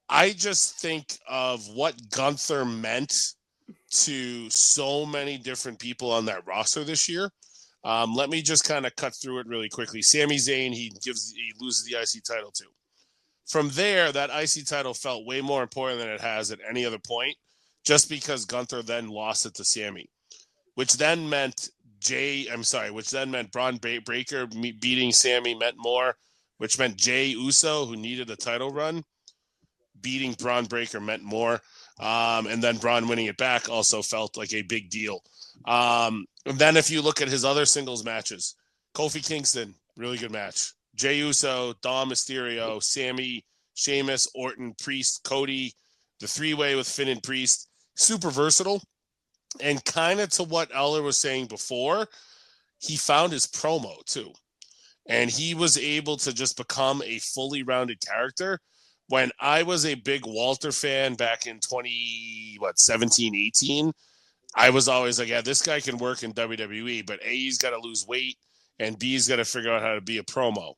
I just think of what Gunther meant to so many different people on that roster this year. Let me just kind of cut through it really quickly. Sami Zayn, he loses the IC title to. From there, that IC title felt way more important than it has at any other point, just because Gunther then lost it to Sami, which then meant Braun Breaker beating Sami meant more, which meant Jey Uso, who needed a title run, beating Braun Breaker meant more. And then Braun winning it back also felt like a big deal. And then if you look at his other singles matches, Kofi Kingston, really good match. Jey Uso, Dom Mysterio, Sami, Sheamus, Orton, Priest, Cody, the three-way with Finn and Priest, super versatile. And kind of to what Eller was saying before, he found his promo too. And he was able to just become a fully rounded character. When I was a big Walter fan back in 17, 18, I was always like, yeah, this guy can work in WWE, but A, he's got to lose weight, and B, he's got to figure out how to be a promo.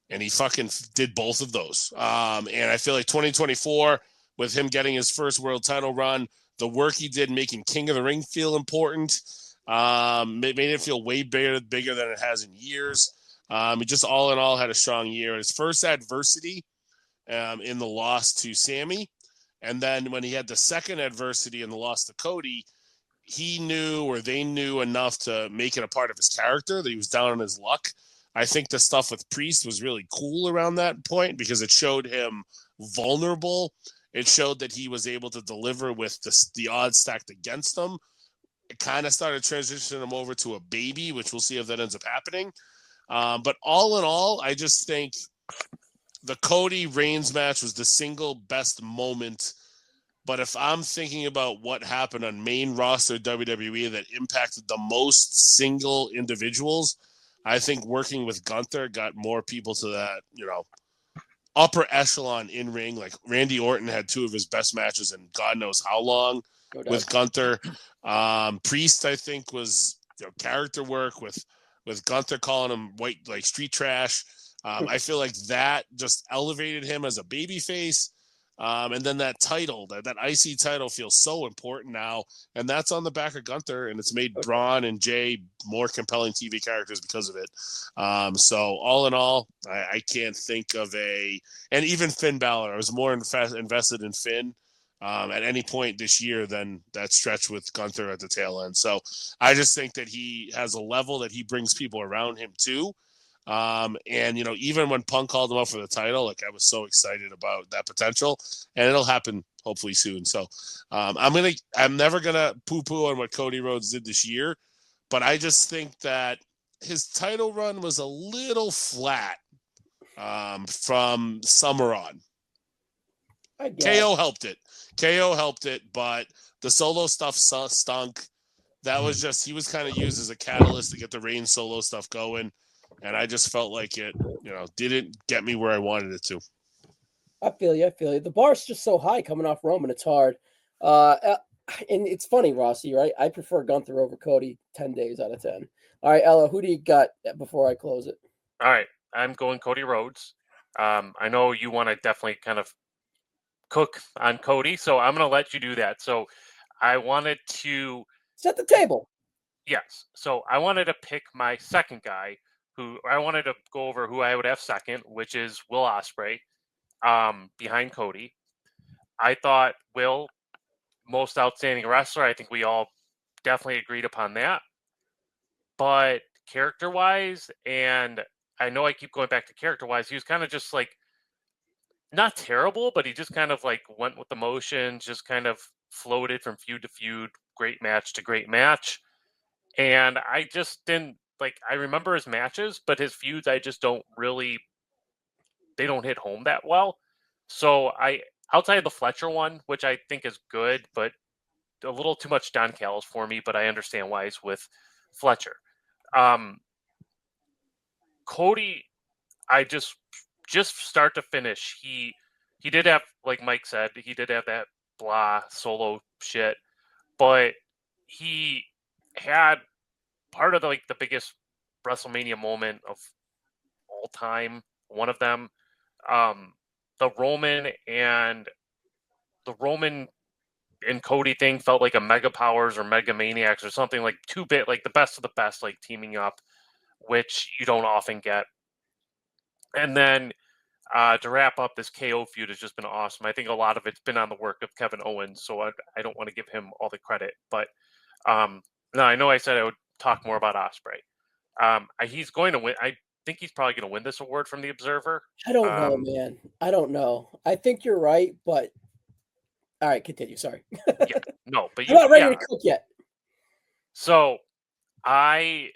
And he fucking did both of those. And I feel like 2024, with him getting his first world title run, the work he did making King of the Ring feel important, made it feel way bigger than it has in years. He just all in all had a strong year. His first adversity in the loss to Sami, and then when he had the second adversity in the loss to Cody, they knew enough to make it a part of his character that he was down on his luck. I think the stuff with Priest was really cool around that point because it showed him vulnerable. It showed that he was able to deliver with the odds stacked against him. It kind of started transitioning him over to a baby, which we'll see if that ends up happening. But all in all, I just think the Cody Reigns match was the single best moment. But if I'm thinking about what happened on main roster WWE that impacted the most single individuals, I think working with Gunther got more people to that, upper echelon in ring. Like Randy Orton had two of his best matches in God knows how long with Gunther. Priest, I think, was character work with Gunther calling him white, like street trash. I feel like that just elevated him as a babyface. And then that title, that IC title feels so important now. And that's on the back of Gunther. And it's made Braun and Jey more compelling TV characters because of it. So all in all, I can't think of and even Finn Balor, I was more invested in Finn at any point this year than that stretch with Gunther at the tail end. So I just think that he has a level that he brings people around him too. And even when Punk called him up for the title, like I was so excited about that potential, and it'll happen hopefully soon. So I'm never gonna poo-poo on what Cody Rhodes did this year, but I just think that his title run was a little flat from summer on. KO helped it, but the solo stuff stunk. That was just, he was kind of used as a catalyst to get the Reigns solo stuff going. And I just felt like it, didn't get me where I wanted it to. I feel you. The bar's just so high coming off Roman. It's hard. And it's funny, Rossi, right? I prefer Gunther over Cody 10 days out of 10. All right, Ella, who do you got before I close it? All right. I'm going Cody Rhodes. I know you want to definitely kind of cook on Cody, so I'm going to let you do that. So I wanted to set the table. Yes. So I wanted to pick my second guy, who I wanted to go over who I would have second, which is Will Ospreay, behind Cody. I thought Will, most outstanding wrestler. I think we all definitely agreed upon that. But character-wise, and I know I keep going back to character-wise, he was kind of just like, not terrible, but he just kind of like went with the motions, just kind of floated from feud to feud, great match to great match. And I just didn't like, I remember his matches, but his feuds, I just don't really, they don't hit home that well. So outside of the Fletcher one, which I think is good, but a little too much Don Callis for me, but I understand why he's with Fletcher. Cody, I just start to finish, he did have, like Mike said, he did have that blah solo shit, but he had part of the biggest WrestleMania moment of all time. One of them, the Roman and Cody thing felt like a Mega Powers or Mega Maniacs or something, like 2-bit, like the best of the best, like teaming up, which you don't often get. And then to wrap up, this KO feud has just been awesome. I think a lot of it's been on the work of Kevin Owens, so I don't want to give him all the credit. But no, I know I said I would talk more about Ospreay. He's going to win. I think he's probably going to win this award from the Observer. I don't know, man. I don't know. I think you're right, but all right, continue. Sorry. Yeah, no, but you're not ready to cook yet. So I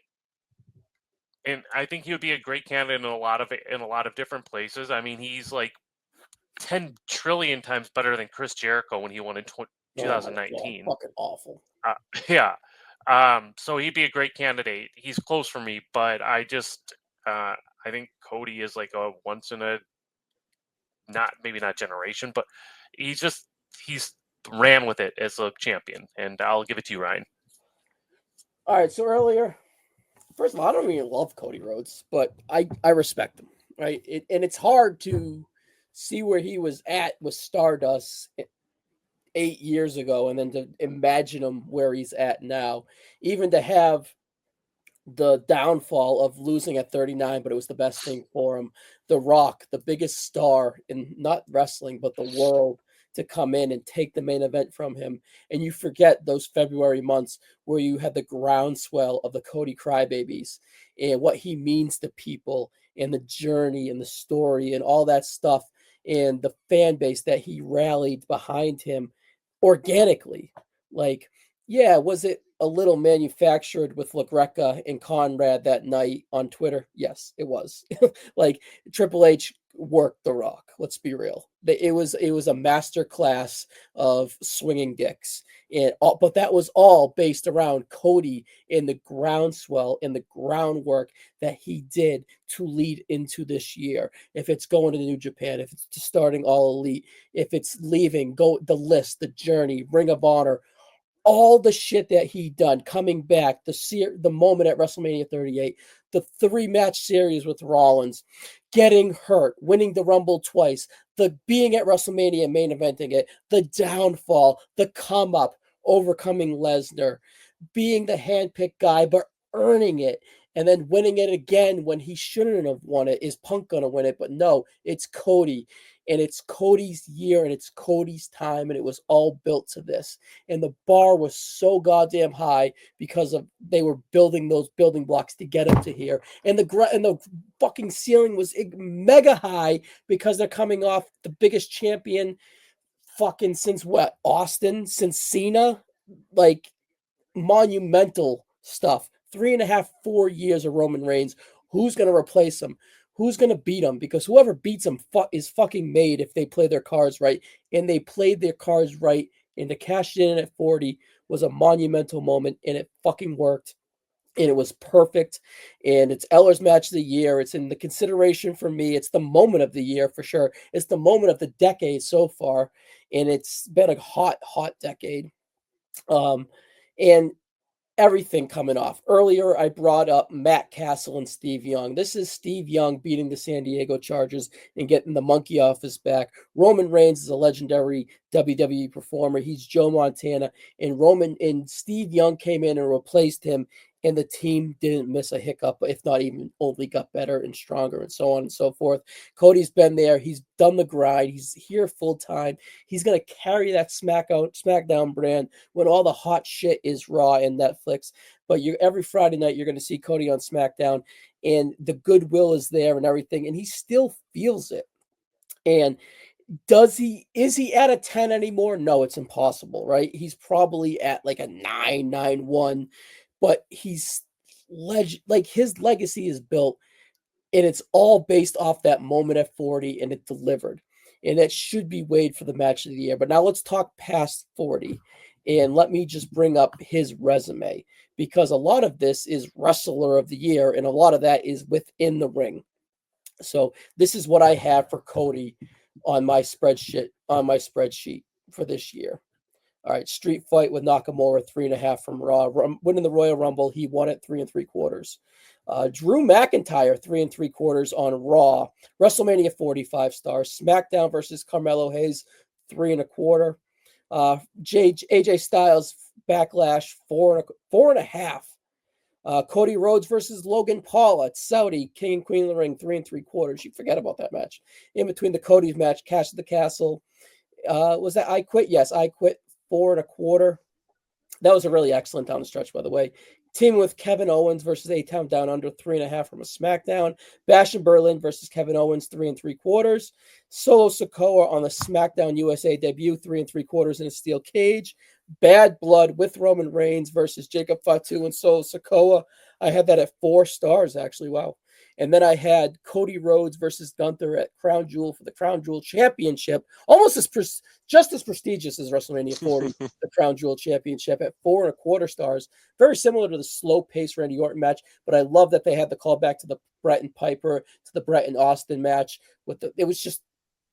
think he would be a great candidate in a lot of different places. I mean, he's like 10 trillion times better than Chris Jericho when he won in 2019. Fucking awful. Yeah. So he'd be a great candidate. He's close for me, but I think Cody is like a once in a, maybe not generation, but he's ran with it as a champion, and I'll give it to you, Ryan. All right. So earlier, first of all, I don't even love Cody Rhodes, but I respect him, right? And it's hard to see where he was at with Stardust 8 years ago, and then to imagine him where he's at now, even to have the downfall of losing at 39, but it was the best thing for him. The Rock, the biggest star in not wrestling, but the world, to come in and take the main event from him. And you forget those February months where you had the groundswell of the Cody Crybabies and what he means to people and the journey and the story and all that stuff and the fan base that he rallied behind him organically. Like, yeah, was it a little manufactured with LaGreca and Conrad that night on Twitter? Yes, it was. Like, Triple H worked The Rock. Let's be real. It was a master class of swinging dicks, but that was all based around Cody and the groundswell and the groundwork that he did to lead into this year. If it's going to New Japan, if it's starting All Elite, if it's leaving, go the list, the journey, Ring of Honor, all the shit that he done, coming back, the moment at WrestleMania 38, the 3-match series with Rollins, getting hurt, winning the Rumble twice, the being at WrestleMania, main eventing it, the downfall, the come up, overcoming Lesnar, being the handpicked guy, but earning it, and then winning it again when he shouldn't have won it. Is Punk going to win it? But no, it's Cody. And it's Cody's year and it's Cody's time, and it was all built to this. And the bar was so goddamn high because of they were building those building blocks to get him to here. And the fucking ceiling was mega high because they're coming off the biggest champion fucking since what? Austin? Since Cena? Like, monumental stuff. 3.5, 4 years of Roman Reigns. Who's going to replace him? Who's going to beat him? Because whoever beats him is fucking made if they play their cards right. And they played their cards right. And to cash it in at 40 was a monumental moment. And it fucking worked. And it was perfect. And it's Eller's match of the year. It's in the consideration for me. It's the moment of the year for sure. It's the moment of the decade so far. And it's been a hot, hot decade. And everything coming off. Earlier, I brought up Matt Castle and Steve Young. This is Steve Young beating the San Diego Chargers and getting the monkey off his back. Roman Reigns is a legendary WWE performer. He's Joe Montana, and Steve Young came in and replaced him and the team didn't miss a hiccup, if not even only got better and stronger and so on and so forth. Cody's been there. He's done the grind. He's here full time. He's going to carry that SmackDown brand when all the hot shit is Raw and Netflix. But every Friday night, you're going to see Cody on SmackDown, and the goodwill is there and everything, and he still feels it. And is he at a 10 anymore? No, it's impossible, right? He's probably at like a 9, 9-1, but his legacy is built, and it's all based off that moment at 40, and it delivered. And that should be weighed for the match of the year. But now let's talk past 40. And let me just bring up his resume, because a lot of this is wrestler of the year, and a lot of that is within the ring. So this is what I have for Cody on my spreadsheet for this year. All right, street fight with Nakamura, 3.5 from Raw. Winning the Royal Rumble, he won it 3 3/4. Drew McIntyre, 3 3/4 on Raw. WrestleMania 45 stars. SmackDown versus Carmelo Hayes, 3 1/4. AJ Styles Backlash, 4.5. Cody Rhodes versus Logan Paul at Saudi, King and Queen of the Ring, 3 3/4. You forget about that match. In between the Cody's match, Cash at the Castle. Was that I Quit? Yes, I Quit, 4 1/4. That was a really excellent down the stretch, by the way. Team with Kevin Owens versus A-Town Down Under, 3.5 from a SmackDown. Bash in Berlin versus Kevin Owens, 3 3/4. Solo Sikoa on the SmackDown USA debut, 3 3/4 in a steel cage. Bad Blood with Roman Reigns versus Jacob Fatu and Solo Sikoa. I had that at 4 stars, actually. Wow. And then I had Cody Rhodes versus Gunther at Crown Jewel for the Crown Jewel Championship. Almost just as prestigious as WrestleMania 40, the Crown Jewel Championship at 4 1/4 stars. Very similar to the slow-paced Randy Orton match, but I love that they had the callback to the Bret and Piper, to the Bret and Austin match. It was just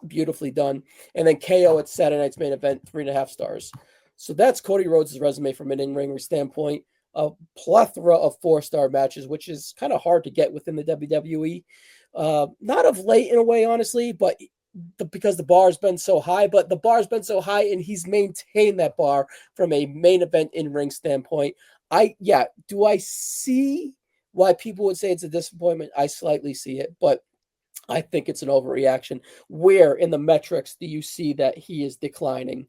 beautifully done. And then KO at Saturday Night's Main Event, 3.5 stars. So that's Cody Rhodes' resume from an in-ring standpoint. A plethora of 4-star matches, which is kind of hard to get within the WWE. Not of late in a way, honestly, but because the bar's been so high. But the bar's been so high, and he's maintained that bar from a main event in-ring standpoint. Do I see why people would say it's a disappointment? I slightly see it, but I think it's an overreaction. Where in the metrics do you see that he is declining?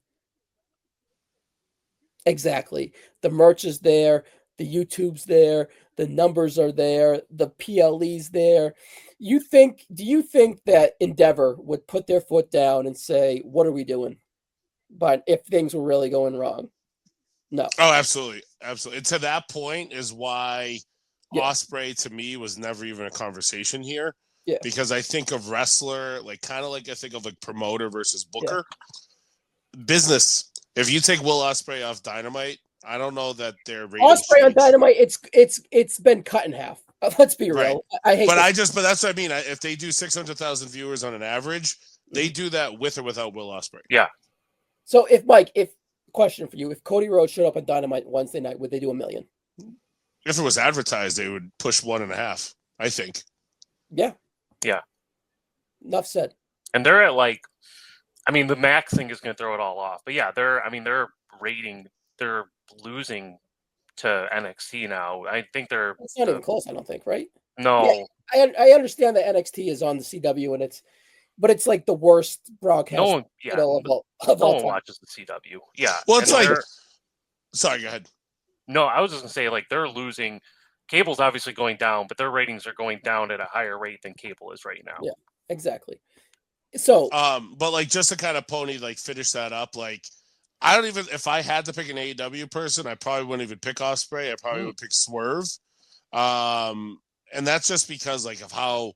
Exactly. The merch is there, the YouTube's there, the numbers are there, the PLE's there. Do you think that Endeavor would put their foot down and say, what are we doing? But if things were really going wrong? No. Oh, absolutely. Absolutely. And to that point is why Ospreay to me was never even a conversation here. Yeah. Because I think of wrestler, kind of like I think of promoter versus booker. Yeah. Business. If you take Will Ospreay off Dynamite, I don't know that their ratings Ospreay on Dynamite, it's been cut in half. Let's be real. Right. But that's what I mean. If they do 600,000 viewers on an average, they do that with or without Will Ospreay. Yeah. So question for you, if Cody Rhodes showed up on Dynamite Wednesday night, would they do 1 million? If it was advertised, they would push 1.5, I think. Yeah. Yeah. Enough said. And they're at the Max thing is going to throw it all off. But yeah, they're losing to NXT now. I think it's not even close, I don't think, right? No. Yeah, I understand that NXT is on the CW but it's like the worst broadcast. No one, of all time. watches the CW. Yeah. Well, it's sorry, go ahead. No, I was just going to say they're losing. Cable's obviously going down, but their ratings are going down at a higher rate than cable is right now. Yeah, exactly. So, but just to kind of finish that up, I don't even, if I had to pick an AEW person, I probably wouldn't even pick Ospreay. I probably would pick Swerve. And that's just because of how,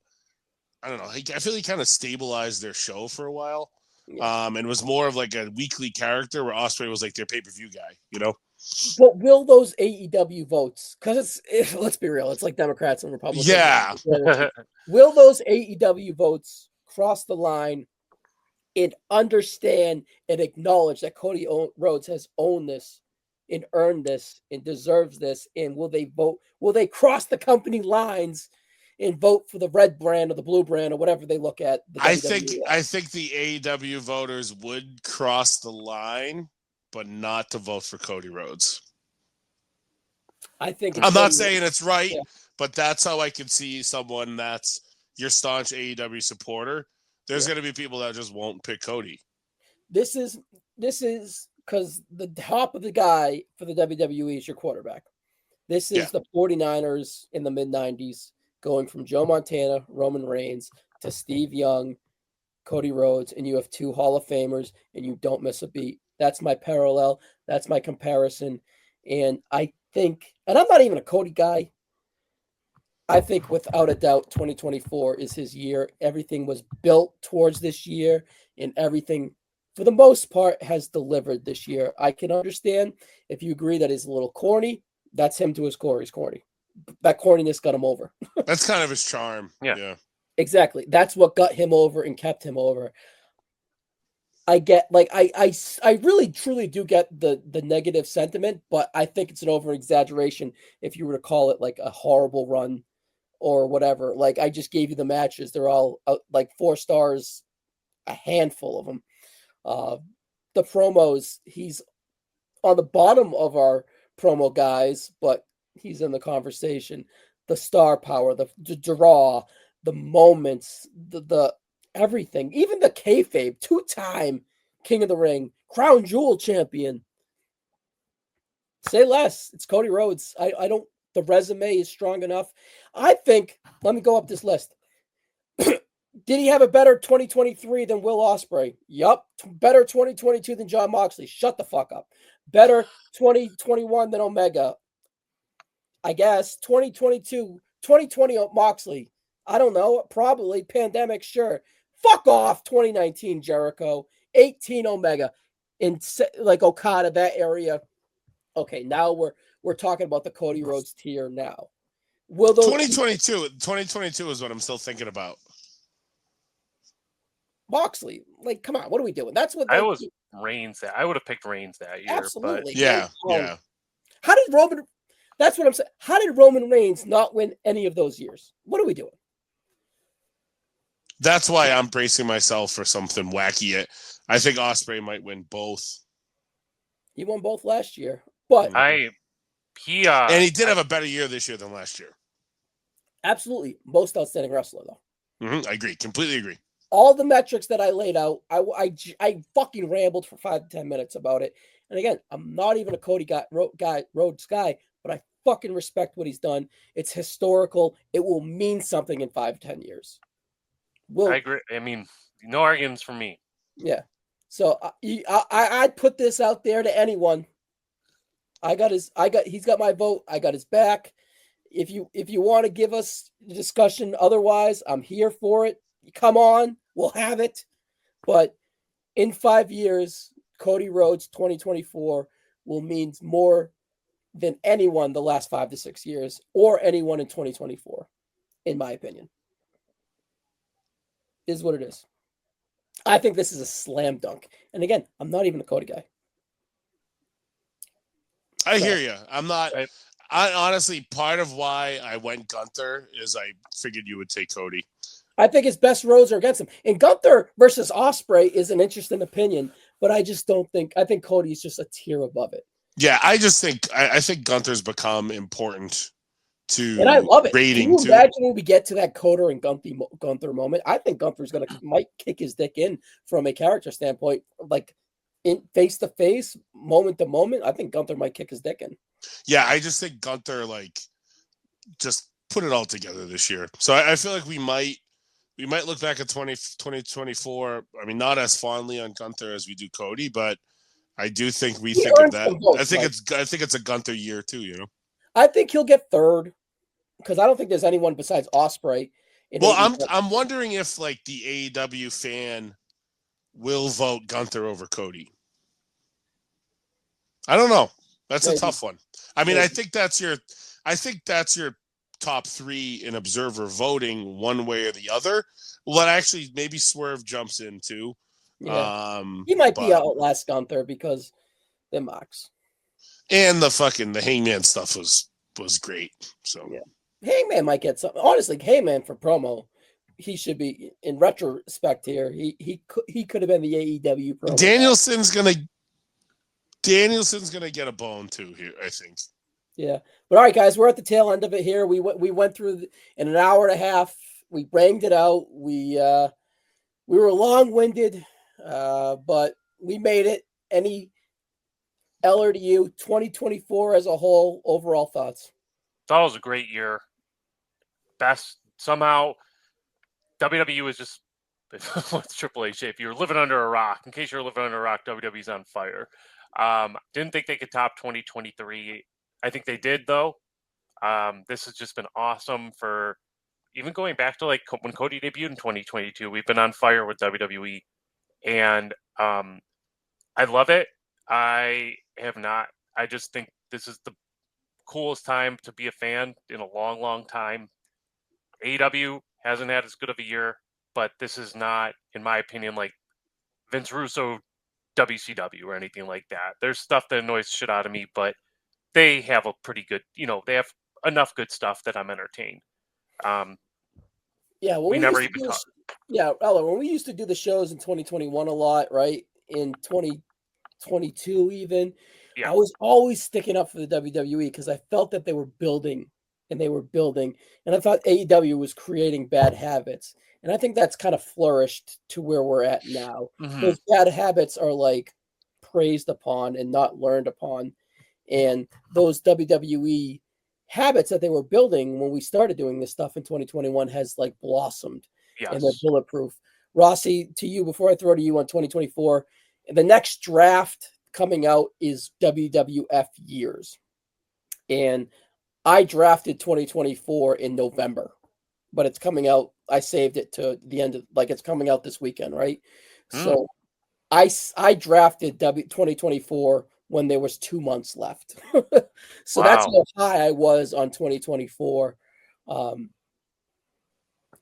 I don't know, I feel he kind of stabilized their show for a while. Yeah. And was more of a weekly character where Ospreay was their pay-per-view guy, But will those AEW votes, because let's be real, it's like Democrats and Republicans. Yeah. Will those AEW votes cross the line and understand and acknowledge that Cody Rhodes has owned this and earned this and deserves this? And will they cross the company lines and vote for the red brand or the blue brand or whatever they look at? I think the AEW voters would cross the line, but not to vote for Cody Rhodes. I think I'm not saying it's right, yeah. but that's how I can see someone that's your staunch AEW supporter. There's going to be people that just won't pick Cody. This is because the top of the guy for the WWE is your quarterback. This is the 49ers in the mid-90s going from Joe Montana, Roman Reigns, to Steve Young, Cody Rhodes, and you have 2 Hall of Famers, and you don't miss a beat. That's my parallel. That's my comparison. And I think, and I'm not even a Cody guy, I think without a doubt 2024 is his year. Everything was built towards this year, and everything, for the most part, has delivered this year. I can understand if you agree that he's a little corny. That's him to his core. He's corny. That corniness got him over. That's kind of his charm. Yeah. Exactly. That's what got him over and kept him over. I get, like, I really truly do get the negative sentiment, but I think it's an over exaggeration if you were to call it like a horrible run or whatever. Like, I just gave you the matches. They're all like 4 stars, a handful of them. The promos, he's on the bottom of our promo guys, but he's in the conversation. The star power, the draw, the moments, the everything, even the kayfabe, 2-time King of the Ring, Crown Jewel champion. Say less. It's Cody Rhodes. I don't. The resume is strong enough. I think. Let me go up this list. Did he have a better 2023 than Will Ospreay? Yup. Better 2022 than Jon Moxley. Shut the fuck up. Better 2021 than Omega. I guess 2020 Moxley. I don't know. Probably pandemic. Sure. Fuck off. 2019 Jericho. 18 Omega. In like Okada, that area. Okay, now we're talking about the Cody Rhodes tier now. Will those 2022 is what I'm still thinking about. Moxley, like, come on, what are we doing? That's what I was Reigns. I would have picked Reigns that year. Absolutely. But yeah. How did Roman? That's what I'm saying. How did Roman Reigns not win any of those years? What are we doing? That's why I'm bracing myself for something wacky. I think Ospreay might win both. He won both last year, but and he did have a better year this year than last year. Absolutely, most outstanding wrestler though. I agree, completely agree. All the metrics that I laid out, I fucking rambled for 5 to 10 minutes about it. And again, I'm not even a Cody Rhodes guy, but I fucking respect what he's done. It's historical. It will mean something in 5 to 10 years. I agree. I mean, no arguments from me. Yeah. So I'd put this out there to anyone. He's got my vote. I got his back. If you want to give us discussion otherwise, I'm here for it. Come on, we'll have it. But in 5 years, Cody Rhodes 2024 will mean more than anyone the last 5 to 6 years, or anyone in 2024, in my opinion. Is what it is. I think this is a slam dunk. And again, I'm not even a Cody guy. I hear you. I'm not. I honestly, part of why I went Gunther is I figured you would take Cody. I think his best roads are against him. And Gunther versus Ospreay is an interesting opinion, but I just don't think. I think Cody is just a tier above it. Yeah, I just think I think Gunther's become important to. And I love it. Rating Can you imagine when we get to that Coder and Gunther moment? I think Gunther's might kick his dick in from a character standpoint, like in face to face, moment to moment. I think Gunther might kick his dick in. Yeah, I just think Gunther just put it all together this year. So I feel like we might look back at 2024. I mean, not as fondly on Gunther as we do Cody, but I do think we think of that. Votes, I think it's a Gunther year too. You know, I think he'll get third because I don't think there's anyone besides Ospreay. Well, I'm wondering if the AEW fan will vote Gunther over Cody. I don't know. That's a tough one. I mean, I think that's your top 3 in observer voting one way or the other. Well, actually, maybe Swerve jumps in too. Yeah. He might be outlast Gunther because they're Mox. And the Hangman stuff was great. So yeah. Hangman might get something. Honestly, Hangman for promo, he should be in retrospect here. He could have been the AEW promo. Danielson's gonna get a bone too here, I think. Yeah. But all right, guys, we're at the tail end of it here. We went through in an hour and a half. We banged it out. We were long-winded, but we made it. Any Eller to you, 2024 as a whole, overall thoughts? Thought it was a great year. Best somehow. WWE was just what's Triple H? If you're living under a rock, in case you're living under a rock, WWE's on fire. Didn't think they could top 2023. I think they did though. This has just been awesome for even going back to like when Cody debuted in 2022. We've been on fire with WWE, and I love it. I have not. I just think this is the coolest time to be a fan in a long, long time. AEW hasn't had as good of a year, but this is not, in my opinion, like Vince Russo WCW or anything like that. There's stuff that annoys the shit out of me, but they have a pretty good, they have enough good stuff that I'm entertained. Yeah, well, we never even talked. Yeah, Ella, when we used to do the shows in 2021 a lot, right? In 2022 even, Yeah. I was always sticking up for the WWE because I felt that they were building and they were building. And I thought AEW was creating bad habits. And I think that's kind of flourished to where we're at now. Mhm. Those bad habits are like praised upon and not learned upon. And those WWE habits that they were building when we started doing this stuff in 2021 has like blossomed and they're Yes. bulletproof. Rossi, to you, before I throw to you on 2024, the next draft coming out is WWF years. And I drafted 2024 in November, but it's coming out. I saved it to the end of, like, it's coming out this weekend, right? So I drafted 2024 when there was 2 months left. So that's Wow. how high I was on 2024.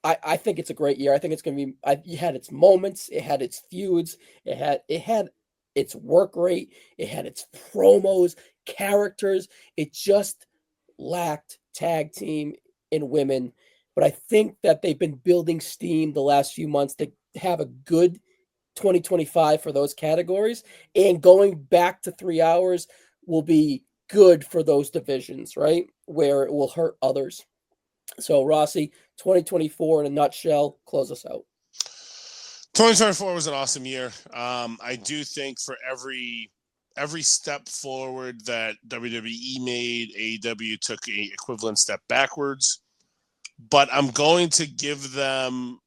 I think it's a great year. I think it's going to be. It had its moments. It had its feuds. It had its work rate. It had its promos, characters. It just lacked tag team and women. But I think that they've been building steam the last few months to have a good 2025 for those categories. And going back to 3 hours will be good for those divisions, right? Where it will hurt others. So, Rossi, 2024 in a nutshell, close us out. 2024 was an awesome year. I do think for every step forward that WWE made, AEW took a equivalent step backwards. But I'm going to give them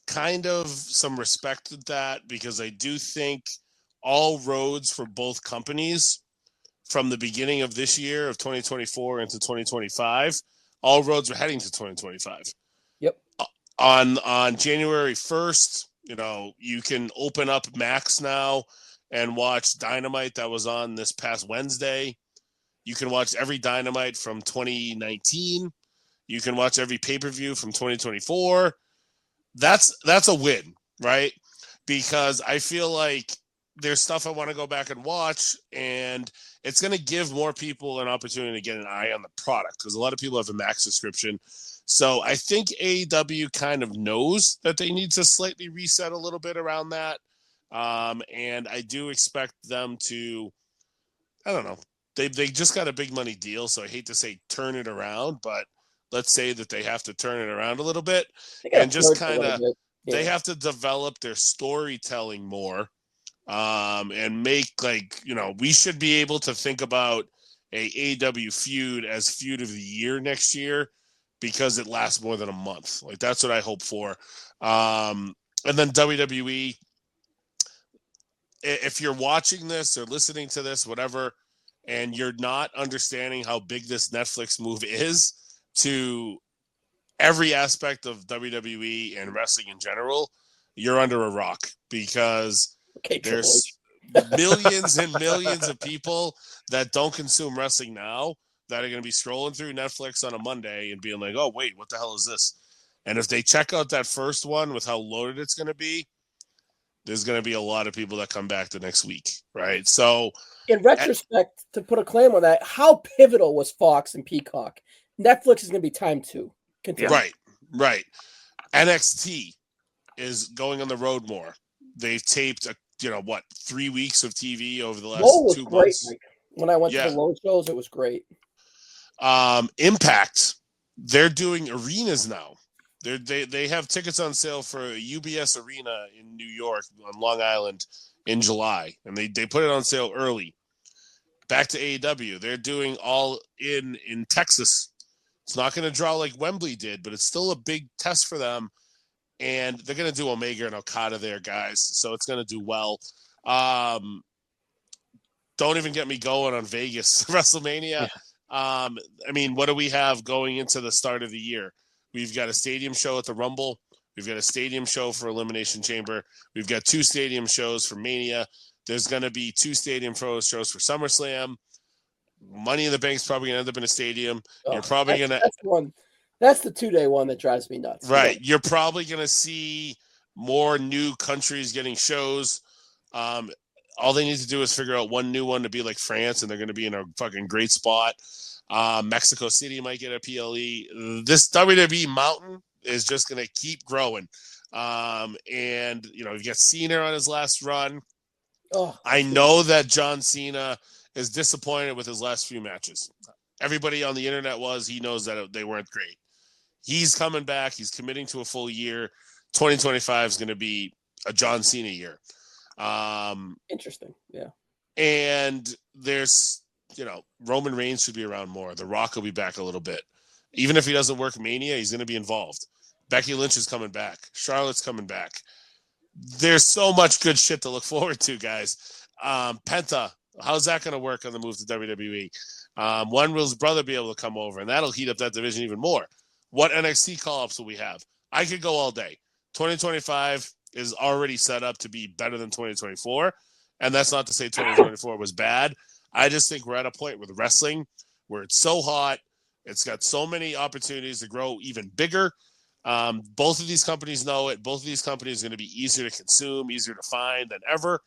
kind of some respect at that because I do think all roads for both companies from the beginning of this year of 2024 into 2025, all roads were heading to 2025. Yep. On January 1st, you can open up Max now and watch Dynamite that was on this past Wednesday. You can watch every Dynamite from 2019. You can watch every pay-per-view from 2024. That's a win, right? Because I feel like there's stuff I want to go back and watch, and it's going to give more people an opportunity to get an eye on the product because a lot of people have a Max subscription. So I think AEW kind of knows that they need to slightly reset a little bit around that. And I do expect them to, I don't know, they just got a big money deal, so I hate to say turn it around, but let's say that they have to turn it around a little bit and just kind of, they have to develop their storytelling more. And make we should be able to think about a AEW feud as feud of the year next year because it lasts more than a month. Like that's what I hope for. And then WWE, if you're watching this or listening to this, whatever, and you're not understanding how big this Netflix move is to every aspect of WWE and wrestling in general, you're under a rock because there's millions and millions of people that don't consume wrestling now that are going to be scrolling through Netflix on a Monday and being like, oh, wait, what the hell is this? And if they check out that first one with how loaded it's going to be, there's going to be a lot of people that come back the next week, right? So in retrospect, to put a claim on that, how pivotal was Fox and Peacock? Netflix is going to be time to continue. Right. NXT is going on the road more. They've taped 3 weeks of TV over the last 2 months. Great. When I went to the Low shows, it was great. Impact, they're doing arenas now. They have tickets on sale for UBS Arena in New York on Long Island in July, and they put it on sale early. Back to AEW, they're doing all in Texas. It's not going to draw like Wembley did, but it's still a big test for them. And they're going to do Omega and Okada there, guys. So it's going to do well. Don't even get me going on Vegas WrestleMania. I mean, what do we have going into the start of the year? We've got a stadium show at the Rumble. We've got a stadium show for Elimination Chamber. We've got 2 stadium shows for Mania. There's going to be 2 stadium shows for SummerSlam. Money in the Bank's probably going to end up in a stadium. You're probably going to... That's the 2-day one that drives me nuts. Right. You're probably going to see more new countries getting shows. All they need to do is figure out one new one to be like France, and they're going to be in a fucking great spot. Mexico City might get a PLE. This WWE mountain is just going to keep growing. And, you know, you got Cena on his last run. I know that John Cena is disappointed with his last few matches. Everybody on the internet he knows that they weren't great. He's coming back. He's committing to a full year. 2025 is going to be a John Cena year. Interesting. Yeah. And there's, you know, Roman Reigns should be around more. The Rock will be back a little bit. Even if he doesn't work Mania, he's going to be involved. Becky Lynch is coming back. Charlotte's coming back. There's so much good shit to look forward to, guys. Penta, how's that going to work on the move to WWE? When will his brother be able to come over? And that'll heat up that division even more. What NXT call-ups will we have? I could go all day. 2025 is already set up to be better than 2024. And that's not to say 2024 was bad. I just think we're at a point with wrestling where it's so hot. It's got so many opportunities to grow even bigger. Both of these companies know it. Both of these companies are going to be easier to consume, easier to find than ever.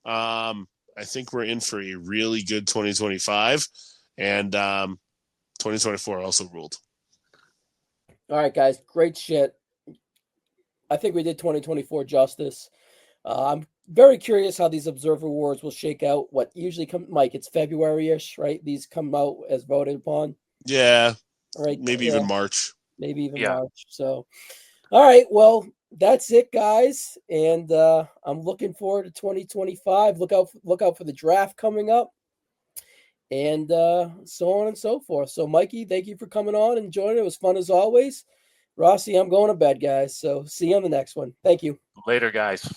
I think we're in for a really good 2025. And 2024 also ruled. All right, guys. Great shit. I think we did 2024 justice. I'm very curious how these Observer Awards will shake out. What usually come, Mike, it's February-ish, right? These come out as voted upon. Yeah. All right. Maybe even March. Maybe even March. So, all right. Well, that's it, guys. And I'm looking forward to 2025. Look out for the draft coming up. And so on and so forth. So, Mikey, thank you for coming on and joining. It was fun as always. Rossi, I'm going to bed, guys. So see you on the next one. Thank you. Later, guys.